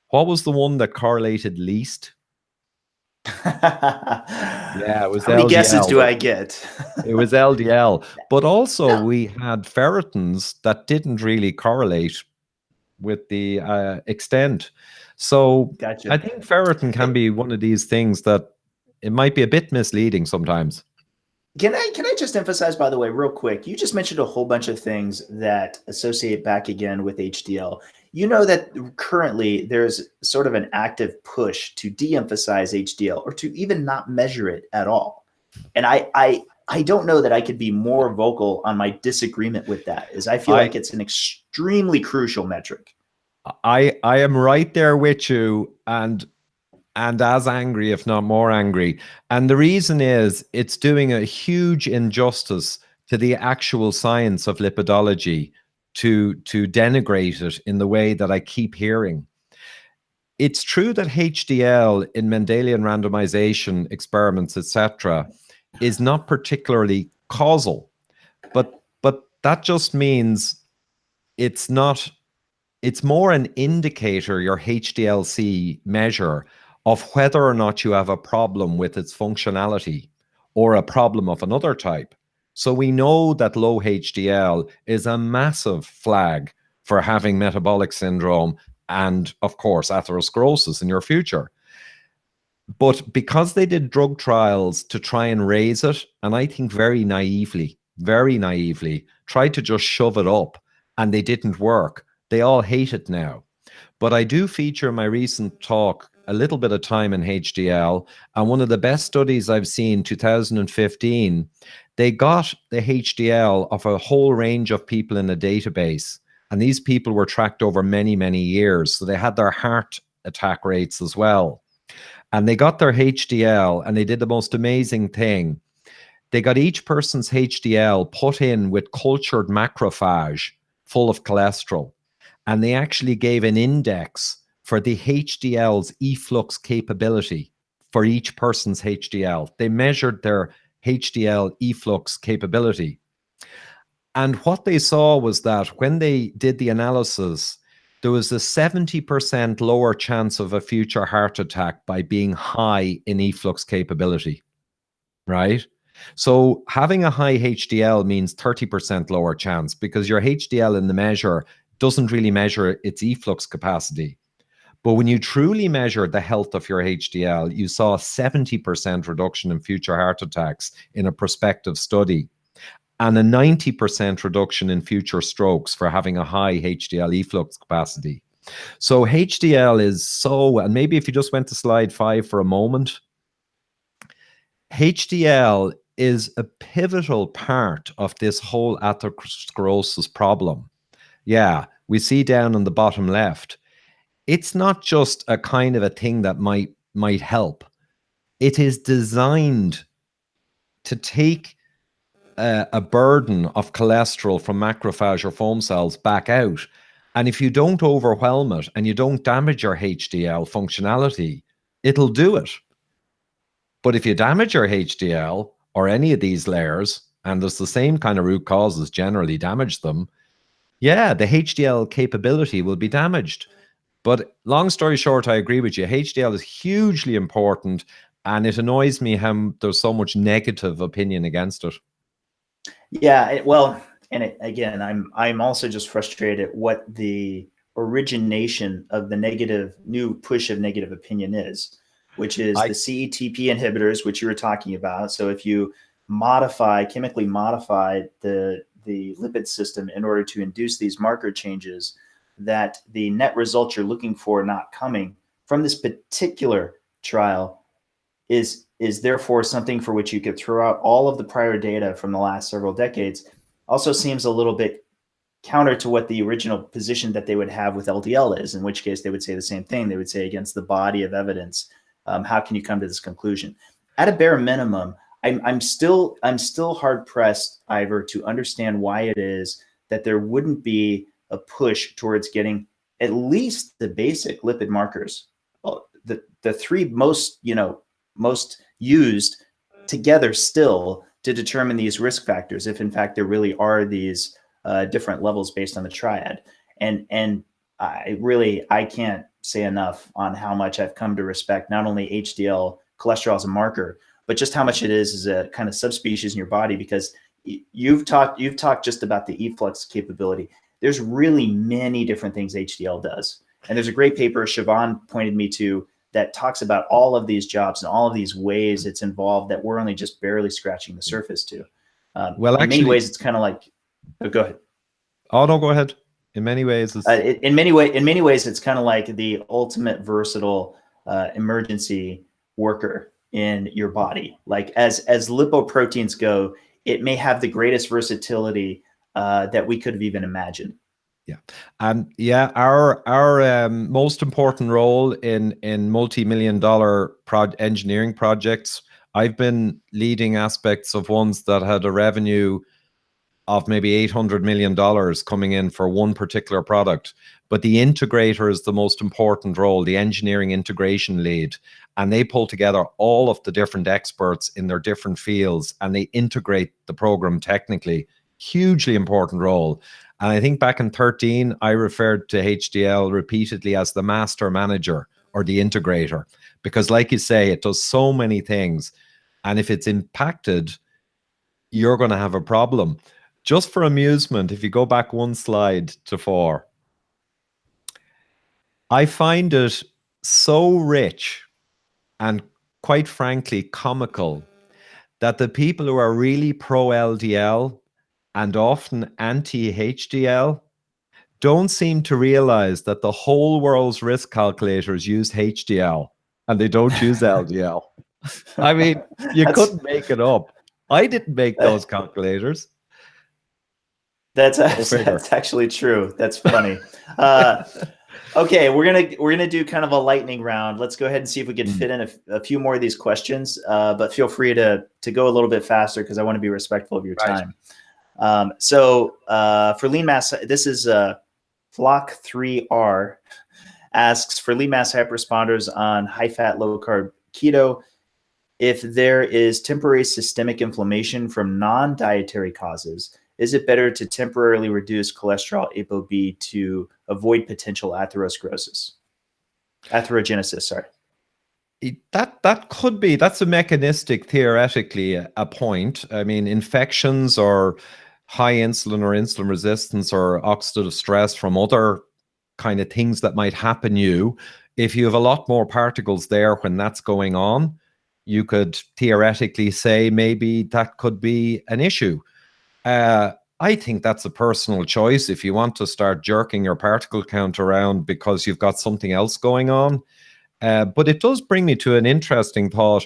What was the one that correlated least? Yeah, it was How many LDL. guesses do I get? It was LDL. But also we had ferritins that didn't really correlate with the extent. So Gotcha. I think ferritin can be one of these things that it might be a bit misleading sometimes. Can I just emphasize, by the way, real quick, you just mentioned a whole bunch of things that associate back again with HDL. You know that currently there's sort of an active push to de-emphasize HDL or to even not measure it at all. And I don't know that I could be more vocal on my disagreement with that, as I feel like it's an extremely crucial metric. I am right there with you, and as angry, if not more angry. And the reason is it's doing a huge injustice to the actual science of lipidology to denigrate it in the way that I keep hearing. It's true that HDL in Mendelian randomization experiments, etc., is not particularly causal, but that just means it's not. It's more an indicator, your HDLC measure, of whether or not you have a problem with its functionality or a problem of another type. So we know that low HDL is a massive flag for having metabolic syndrome and, of course, atherosclerosis in your future. But because they did drug trials to try and raise it, and I think very naively, tried to just shove it up, and they didn't work. They all hate it now. But I do feature in my recent talk a little bit of time in HDL. And one of the best studies I've seen, 2015, they got the HDL of a whole range of people in a database. And these people were tracked over many, many years. So they had their heart attack rates as well. And they got their HDL and they did the most amazing thing. They got each person's HDL put in with cultured macrophage full of cholesterol. And they actually gave an index for the HDL's efflux capability for each person's HDL. They measured their HDL efflux capability. And what they saw was that when they did the analysis, there was a 70% lower chance of a future heart attack by being high in efflux capability, right? So having a high HDL means 30% lower chance because your HDL in the measure doesn't really measure its efflux capacity. But when you truly measure the health of your HDL, you saw a 70% reduction in future heart attacks in a prospective study and a 90% reduction in future strokes for having a high HDL efflux capacity. So HDL is so, and maybe if you just went to slide 5 for a moment, HDL is a pivotal part of this whole atherosclerosis problem. Yeah, we see down on the bottom left, it's not just a kind of a thing that might help. It is designed to take a burden of cholesterol from macrophage or foam cells back out. And if you don't overwhelm it and you don't damage your HDL functionality, it'll do it. But if you damage your HDL or any of these layers, and there's the same kind of root causes generally damage them, yeah, the HDL capability will be damaged. But long story short, I agree with you. HDL is hugely important, and it annoys me how there's so much negative opinion against it. Yeah, well, and again, I'm also just frustrated at what the origination of the negative new push of negative opinion is, which is the CETP inhibitors, which you were talking about. So if you chemically modify the lipid system in order to induce these marker changes, that the net result you're looking for not coming from this particular trial is therefore something for which you could throw out all of the prior data from the last several decades. Also seems a little bit counter to what the original position that they would have with LDL is, in which case they would say the same thing. They would say, against the body of evidence, how can you come to this conclusion? At a bare minimum, I'm still hard pressed, Ivor, to understand why it is that there wouldn't be a push towards getting at least the basic lipid markers, the three most used together still to determine these risk factors, if in fact there really are these different levels based on the triad. And I can't say enough on how much I've come to respect not only HDL cholesterol as a marker, but just how much it is as a kind of subspecies in your body, because you've talked just about the efflux capability. There's really many different things HDL does. And there's a great paper Siobhan pointed me to that talks about all of these jobs and all of these ways it's involved that we're only just barely scratching the surface to. Well, in many ways, it's kind of like, go ahead. Oh, no, go ahead. In many ways, in many ways, it's kind of like the ultimate versatile emergency worker in your body. Like as lipoproteins go, it may have the greatest versatility that we could have even imagined. Yeah. And yeah, our most important role in multi-million-dollar engineering projects, I've been leading aspects of ones that had a revenue of maybe $800 million coming in for one particular product. But the integrator is the most important role, the engineering integration lead. And they pull together all of the different experts in their different fields, and they integrate the program technically. Hugely important role. And I think back in 2013, I referred to HDL repeatedly as the master manager or the integrator, because like you say, it does so many things. And if it's impacted, you're going to have a problem. Just for amusement, if you go back one slide to 4, I find it so rich and quite frankly comical that the people who are really pro LDL and often anti-HDL don't seem to realize that the whole world's risk calculators use HDL and they don't use LDL. I mean, you couldn't make it up. I didn't make those calculators. That's actually true. That's funny. Okay, we're gonna do kind of a lightning round. Let's go ahead and see if we can fit in a few more of these questions. But feel free to go a little bit faster because I want to be respectful of your time. So for lean mass, this is Flock 3R asks, for lean mass hyperresponders on high fat, low carb keto, if there is temporary systemic inflammation from non-dietary causes, is it better to temporarily reduce cholesterol ApoB to avoid potential atherosclerosis? Atherogenesis, sorry. That could be, that's a mechanistic, theoretically, a point. I mean, infections or high insulin or insulin resistance or oxidative stress from other kind of things that might happen you, if you have a lot more particles there when that's going on, you could theoretically say maybe that could be an issue. I think that's a personal choice. If you want to start jerking your particle count around because you've got something else going on. But it does bring me to an interesting thought.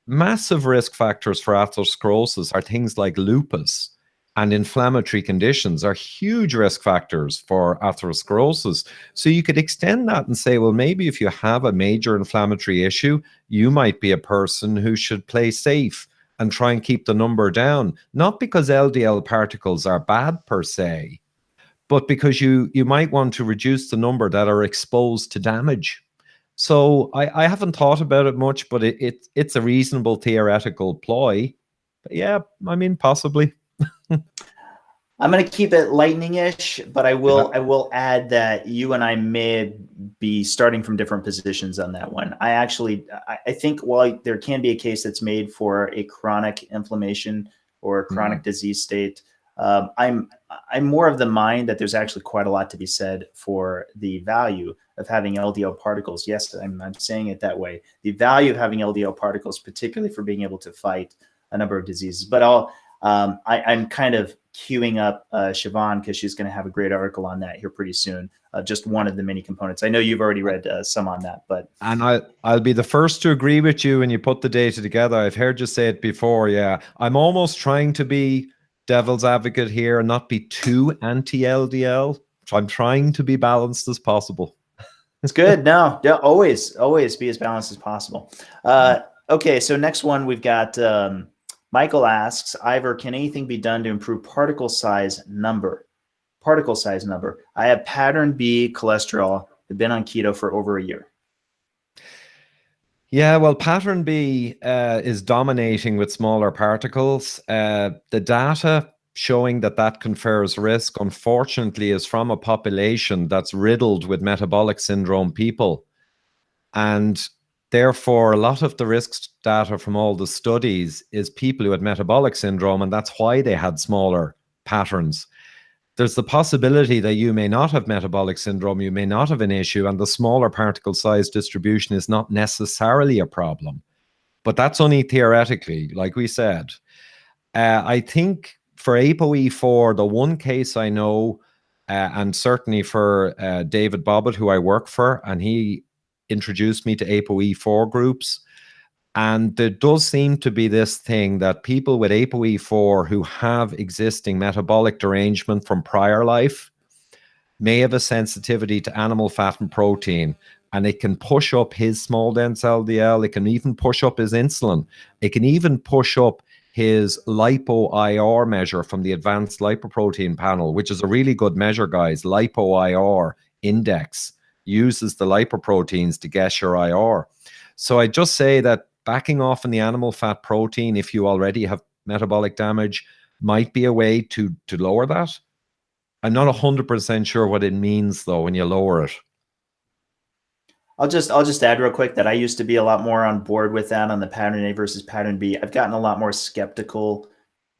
Massive risk factors for atherosclerosis are things like lupus, and inflammatory conditions are huge risk factors for atherosclerosis. So you could extend that and say, well, maybe if you have a major inflammatory issue, you might be a person who should play safe and try and keep the number down. Not because LDL particles are bad per se, but because you might want to reduce the number that are exposed to damage. So I haven't thought about it much, but it's a reasonable theoretical ploy. But yeah, I mean, possibly. I'm going to keep it lightning-ish, but I will add that you and I may be starting from different positions on that one. I think while there can be a case that's made for a chronic inflammation or a chronic disease state, I'm more of the mind that there's actually quite a lot to be said for the value of having LDL particles. Yes, I'm saying it that way. The value of having LDL particles, particularly for being able to fight a number of diseases. But I'm kind of queuing up Siobhan, because she's going to have a great article on that here pretty soon. Just one of the many components. I know you've already read some on that, but I'll be the first to agree with you when you put the data together. I've heard you say it before. Yeah, I'm almost trying to be devil's advocate here and not be too anti-LDL. So I'm trying to be balanced as possible. It's good. No, always be as balanced as possible. Okay, so next one we've got Michael asks, Ivor, can anything be done to improve particle size number? Particle size number. I have pattern B cholesterol. I've been on keto for over a year. Yeah, well, pattern B is dominating with smaller particles. The data showing that confers risk, unfortunately, is from a population that's riddled with metabolic syndrome people. And therefore, a lot of the risk data from all the studies is people who had metabolic syndrome, and that's why they had smaller patterns. There's the possibility that you may not have metabolic syndrome, you may not have an issue, and the smaller particle size distribution is not necessarily a problem. But that's only theoretically, like we said. I think for ApoE4, the one case I know, and certainly for David Bobbitt, who I work for, and he introduced me to ApoE4 groups. And there does seem to be this thing that people with ApoE4 who have existing metabolic derangement from prior life may have a sensitivity to animal fat and protein, and it can push up his small dense LDL. It can even push up his insulin. It can even push up his lipo-IR measure from the Advanced Lipoprotein Panel, which is a really good measure, guys. Lipo-IR index uses the lipoproteins to guess your IR. So I just say that backing off in the animal fat protein, if you already have metabolic damage, might be a way to lower that. I'm not 100% sure what it means, though, when you lower it. I'll just add real quick that I used to be a lot more on board with that on the pattern A versus pattern B. I've gotten a lot more skeptical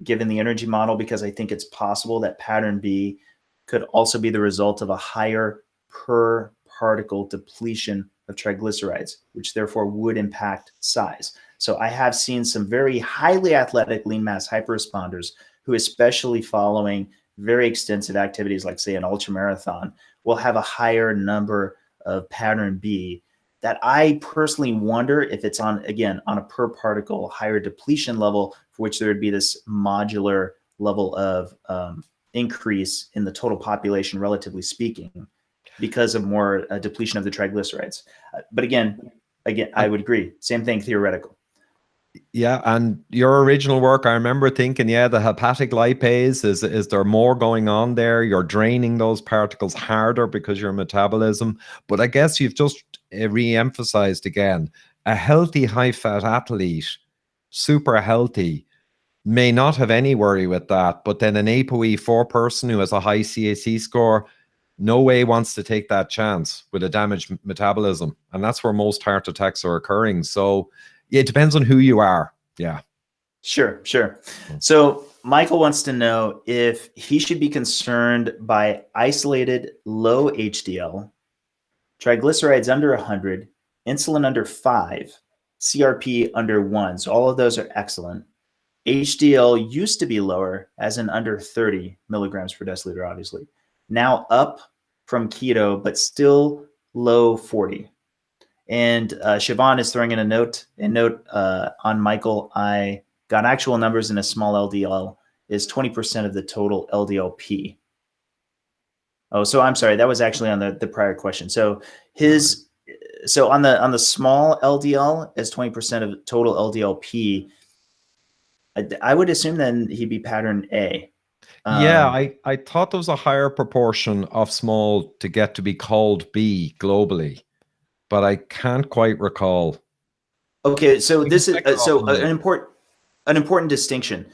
given the energy model, because I think it's possible that pattern B could also be the result of a higher per particle depletion of triglycerides, which therefore would impact size. So I have seen some very highly athletic lean mass hyperresponders who, especially following very extensive activities like, say, an ultramarathon, will have a higher number of pattern B, that I personally wonder if it's on a per particle higher depletion level, for which there would be this modular level of increase in the total population, relatively speaking, because of more depletion of the triglycerides. But again, I would agree. Same thing, theoretical. Yeah, and your original work, I remember thinking, yeah, the hepatic lipase, is there more going on there? You're draining those particles harder because your metabolism. But I guess you've just re-emphasized again, a healthy high-fat athlete, super healthy, may not have any worry with that. But then an ApoE4 person who has a high CAC score, no way wants to take that chance with a damaged metabolism. And that's where most heart attacks are occurring. So it depends on who you are. Yeah. Sure. So Michael wants to know if he should be concerned by isolated low HDL, triglycerides under 100, insulin under 5, CRP under 1. So all of those are excellent. HDL used to be lower, as in under 30 milligrams per deciliter, obviously. Now up from keto, but still low 40. And Siobhan is throwing in a note on Michael. I got actual numbers in a small LDL is 20% of the total LDLP. Oh, so I'm sorry. That was actually on the prior question. So on the small LDL is 20% of total LDLP. I would assume then he'd be pattern A. Yeah, I thought there was a higher proportion of small to get to be called B globally, but I can't quite recall. Okay, so this is an important distinction.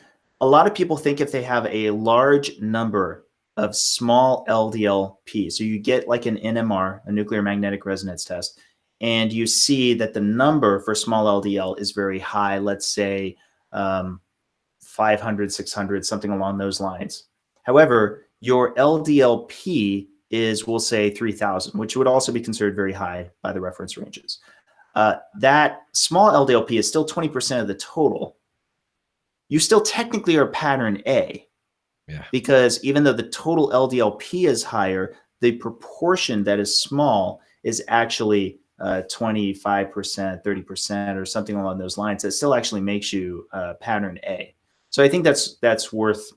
A lot of people think if they have a large number of small LDL-P. So you get like an NMR, a nuclear magnetic resonance test, and you see that the number for small LDL is very high, let's say 500, 600, something along those lines. However, your LDL-P is, we'll say 3,000, which would also be considered very high by the reference ranges. That small LDL-P is still 20% of the total. You still technically are pattern A. Yeah. Because even though the total LDL-P is higher, the proportion that is small is actually 25%, 30%, or something along those lines. That still actually makes you pattern A. So I think that's worth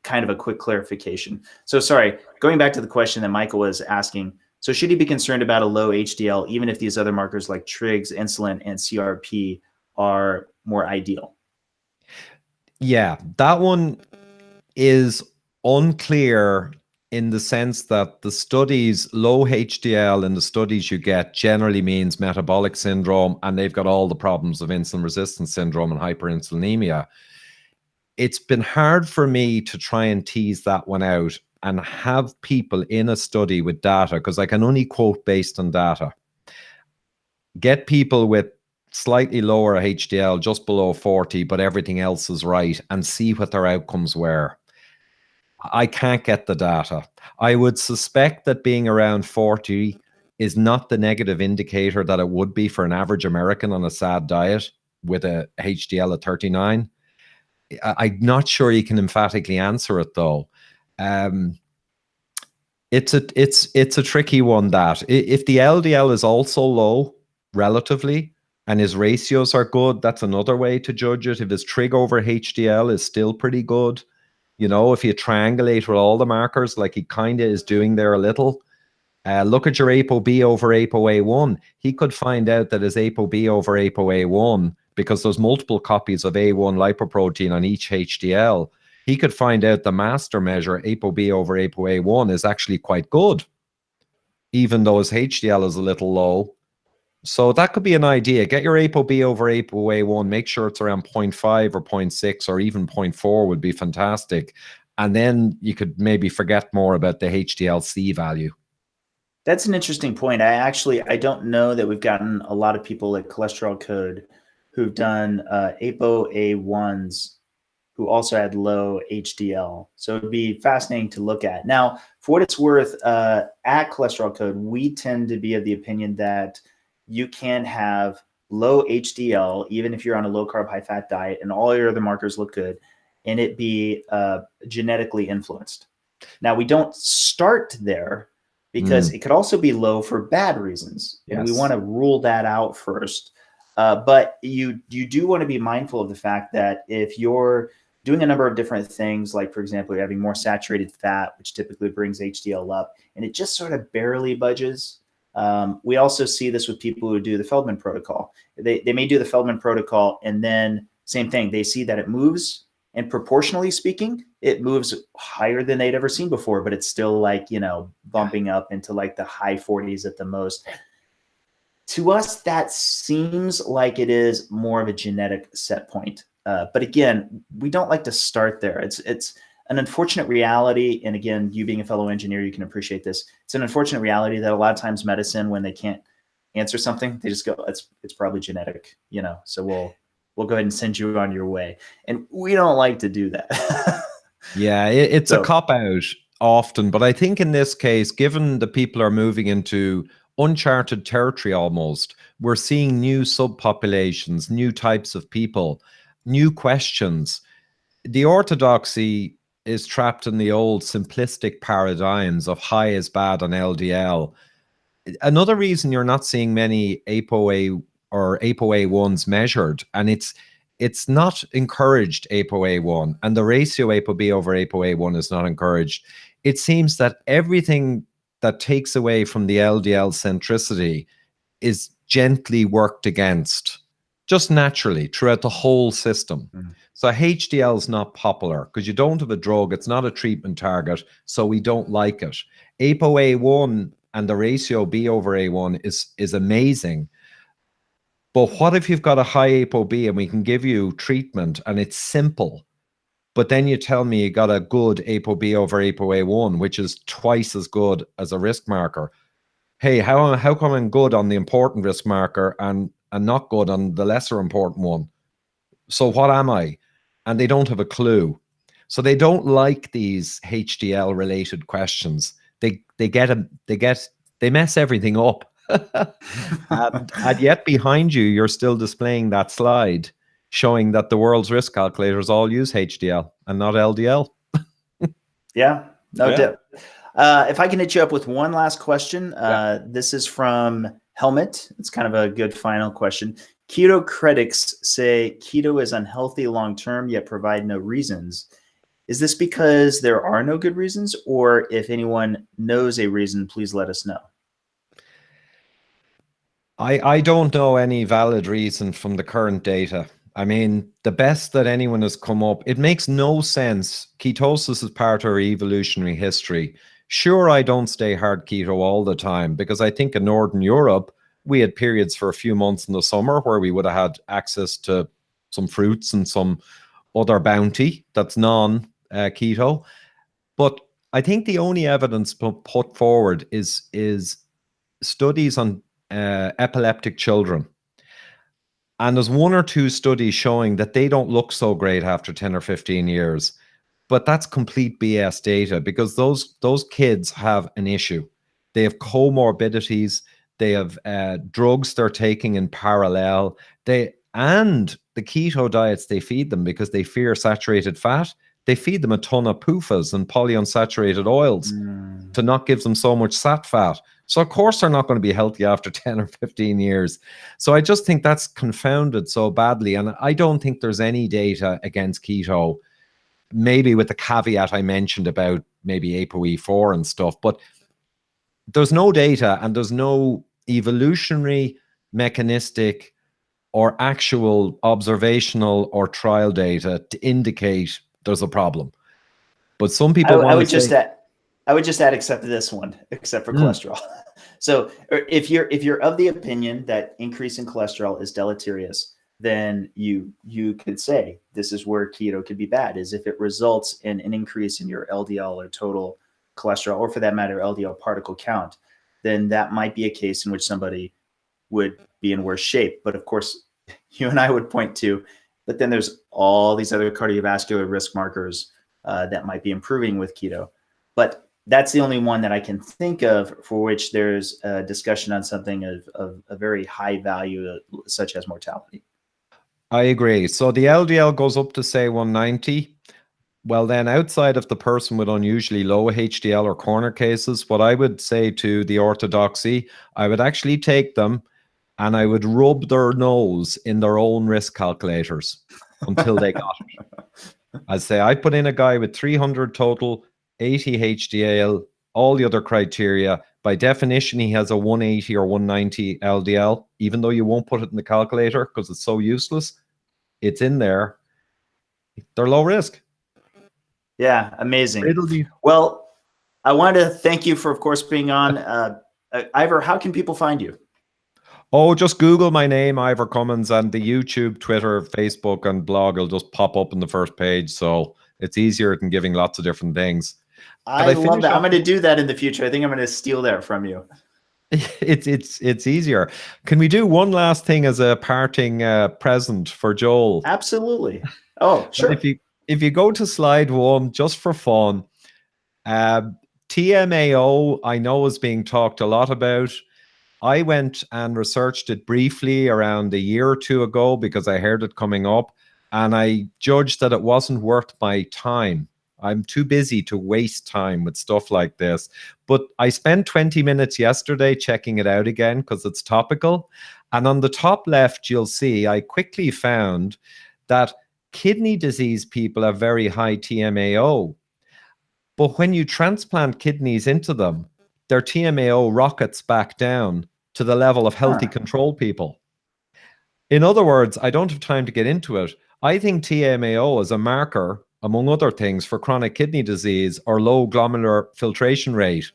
kind of a quick clarification. So sorry, going back to the question that Michael was asking. So should he be concerned about a low HDL, even if these other markers like trigs, insulin, and CRP are more ideal? Yeah, that one is unclear in the sense that the studies, low HDL in the studies you get generally means metabolic syndrome, and they've got all the problems of insulin resistance syndrome and hyperinsulinemia. It's been hard for me to try and tease that one out and have people in a study with data, because I can only quote based on data. Get people with slightly lower HDL, just below 40, but everything else is right, and see what their outcomes were. I can't get the data. I would suspect that being around 40 is not the negative indicator that it would be for an average American on a SAD diet with a HDL at 39. I'm not sure you can emphatically answer it, though. It's a tricky one, that if the LDL is also low relatively and his ratios are good, that's another way to judge it. If his trig over HDL is still pretty good, you know, if you triangulate with all the markers like he kind of is doing there a little, look at your ApoB over ApoA1. He could find out that his ApoB over ApoA1, because there's multiple copies of A1 lipoprotein on each HDL, he could find out the master measure, ApoB over ApoA1, is actually quite good, even though his HDL is a little low. So that could be an idea. Get your ApoB over ApoA1, make sure it's around 0.5 or 0.6 or even 0.4 would be fantastic. And then you could maybe forget more about the HDL-C value. That's an interesting point. I don't know that we've gotten a lot of people at Cholesterol Code who've done ApoA1s who also had low HDL. So it'd be fascinating to look at. Now, for what it's worth, at Cholesterol Code, we tend to be of the opinion that you can have low HDL, even if you're on a low carb, high fat diet, and all your other markers look good, and it be genetically influenced. Now, we don't start there because it could also be low for bad reasons. Yes. And we want to rule that out first. But you do want to be mindful of the fact that if you're doing a number of different things, like, for example, you're having more saturated fat, which typically brings HDL up, and it just sort of barely budges. We also see this with people who do the Feldman protocol. They may do the Feldman protocol, and then same thing, they see that it moves, and proportionally speaking, it moves higher than they'd ever seen before, but it's still like, you know, bumping up into like the high 40s at the most. To us, that seems like it is more of a genetic set point. But again, we don't like to start there. It's an unfortunate reality. And again, you being a fellow engineer, you can appreciate this. It's an unfortunate reality that a lot of times medicine, when they can't answer something, they just go, it's probably genetic, you know, so we'll go ahead and send you on your way. And we don't like to do that. Yeah, it's a cop-out often. But I think in this case, given the people are moving into uncharted territory almost, we're seeing new subpopulations, new types of people, new questions. The orthodoxy is trapped in the old simplistic paradigms of high is bad on LDL. Another reason you're not seeing many ApoA or ApoA1s measured, and it's not encouraged, ApoA1, and the ratio ApoB over ApoA1 is not encouraged. It seems that everything that takes away from the LDL centricity is gently worked against, just naturally throughout the whole system. So HDL is not popular because you don't have a drug, it's not a treatment target, so we don't like it. ApoA1 and the ratio B over A1 is amazing. But what if you've got a high ApoB and we can give you treatment and it's simple? But then you tell me you got a good ApoB over ApoA1, which is twice as good as a risk marker. Hey, how come I'm good on the important risk marker and not good on the lesser important one? So what am I? And they don't have a clue. So they don't like these HDL related questions. They mess everything up. and yet behind you, you're still displaying that slide showing that the world's risk calculators all use HDL and not LDL. Yeah, no Yeah. doubt. If I can hit you up with one last question, this is from Helmet. It's kind of a good final question. Keto critics say keto is unhealthy long-term, yet provide no reasons. Is this because there are no good reasons, or if anyone knows a reason, please let us know? I don't know any valid reason from the current data. I mean, the best that anyone has come up, it makes no sense. Ketosis is part of our evolutionary history. Sure, I don't stay hard keto all the time because I think in Northern Europe, we had periods for a few months in the summer where we would have had access to some fruits and some other bounty that's non-keto. But I think the only evidence put forward is studies on epileptic children. And there's one or two studies showing that they don't look so great after 10 or 15 years. But that's complete BS data because those kids have an issue. They have comorbidities. They have drugs they're taking in parallel. And the keto diets they feed them, because they fear saturated fat, they feed them a ton of PUFAs and polyunsaturated oils to not give them so much sat fat. So of course they're not going to be healthy after 10 or 15 years. So I just think that's confounded so badly. And I don't think there's any data against keto, maybe with the caveat I mentioned about maybe ApoE4 and stuff, but there's no data and there's no evolutionary, mechanistic, or actual observational or trial data to indicate there's a problem. But some people I would just add, except this one, except for cholesterol. So if you're of the opinion that increase in cholesterol is deleterious, then you could say this is where keto could be bad, is if it results in an increase in your LDL or total cholesterol, or for that matter, LDL particle count, then that might be a case in which somebody would be in worse shape. But of course, you and I would point to, but then there's all these other cardiovascular risk markers that might be improving with keto. But that's the only one that I can think of for which there's a discussion on something of a very high value, such as mortality. I agree. So the LDL goes up to say 190. Well, then outside of the person with unusually low HDL or corner cases, what I would say to the orthodoxy, I would actually take them and I would rub their nose in their own risk calculators until they got it. I'd say I put in a guy with 300 total, 80 HDL, all the other criteria. By definition, he has a 180 or 190 LDL, even though you won't put it in the calculator because it's so useless. It's in there. They're low risk. Yeah, amazing. Well, I wanted to thank you for, of course, being on. Ivor, how can people find you? Oh, just Google my name, Ivor Cummins, and the YouTube, Twitter, Facebook, and blog will just pop up on the first page. So it's easier than giving lots of different things. I love that. I'm going to do that in the future. I think I'm going to steal that from you. It's easier. Can we do one last thing as a parting present for Joel? Absolutely. Oh, sure. If you go to slide 1, just for fun, TMAO I know is being talked a lot about. I went and researched it briefly around a year or two ago because I heard it coming up, and I judged that it wasn't worth my time. I'm too busy to waste time with stuff like this. But I spent 20 minutes yesterday checking it out again because it's topical. And on the top left, you'll see I quickly found that kidney disease people have very high TMAO. But when you transplant kidneys into them, their TMAO rockets back down to the level of healthy control people. In other words, I don't have time to get into it. I think TMAO is a marker, among other things, for chronic kidney disease or low glomerular filtration rate.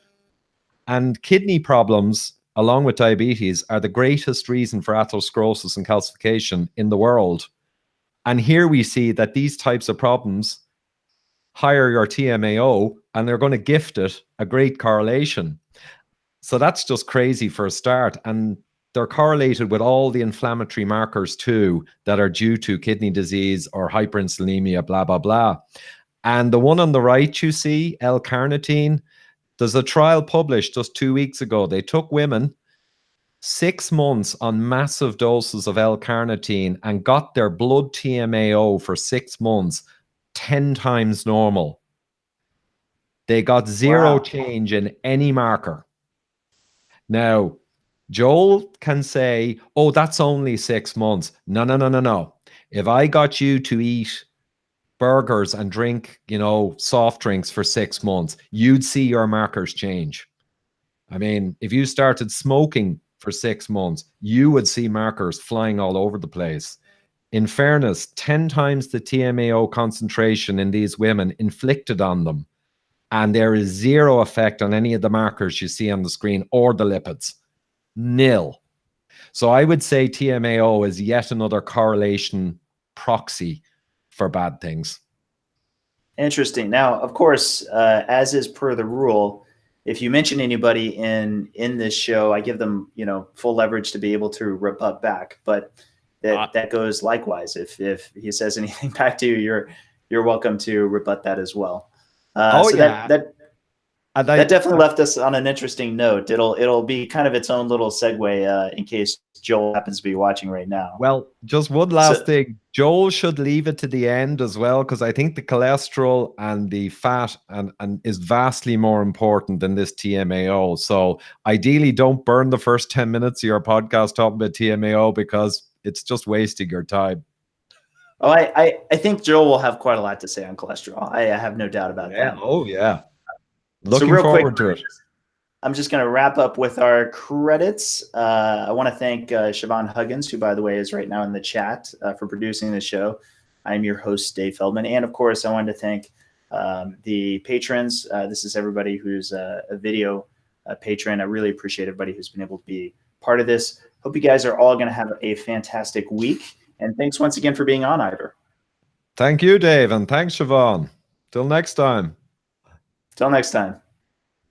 And kidney problems, along with diabetes, are the greatest reason for atherosclerosis and calcification in the world. And here we see that these types of problems higher your TMAO, and they're going to gift it a great correlation. So that's just crazy for a start. And they're correlated with all the inflammatory markers too that are due to kidney disease or hyperinsulinemia, blah, blah, blah. And the one on the right, you see, L-carnitine, there's a trial published just 2 weeks ago. They took women 6 months on massive doses of L-carnitine and got their blood TMAO for 6 months 10 times normal. They got zero change in any marker. Now, Joel can say, oh, that's only 6 months. No, no, no, no, no. If I got you to eat burgers and drink, soft drinks for 6 months, you'd see your markers change. I mean, if you started smoking for 6 months, you would see markers flying all over the place. In fairness, 10 times the TMAO concentration in these women inflicted on them, and there is zero effect on any of the markers you see on the screen or the lipids. Nil. So I would say TMAO is yet another correlation proxy for bad things. Interesting. Now, of course, as is per the rule, if you mention anybody in this show, I give them, full leverage to be able to rebut back. But that goes likewise. If he says anything back to you, you're welcome to rebut that as well. That definitely left us on an interesting note. It'll be kind of its own little segue in case Joel happens to be watching right now. Well, just one last thing. Joel should leave it to the end as well, because I think the cholesterol and the fat and is vastly more important than this TMAO. So ideally, don't burn the first 10 minutes of your podcast talking about TMAO, because it's just wasting your time. Oh, I think Joel will have quite a lot to say on cholesterol. I have no doubt about that. Oh, yeah. Looking forward to it. I'm just going to wrap up with our credits. I want to thank Siobhan Huggins, who, by the way, is right now in the chat for producing the show. I'm your host, Dave Feldman. And, of course, I wanted to thank the patrons. This is everybody who's a video patron. I really appreciate everybody who's been able to be part of this. Hope you guys are all going to have a fantastic week. And thanks once again for being on, Ivor. Thank you, Dave. And thanks, Siobhan. Till next time. Till next time.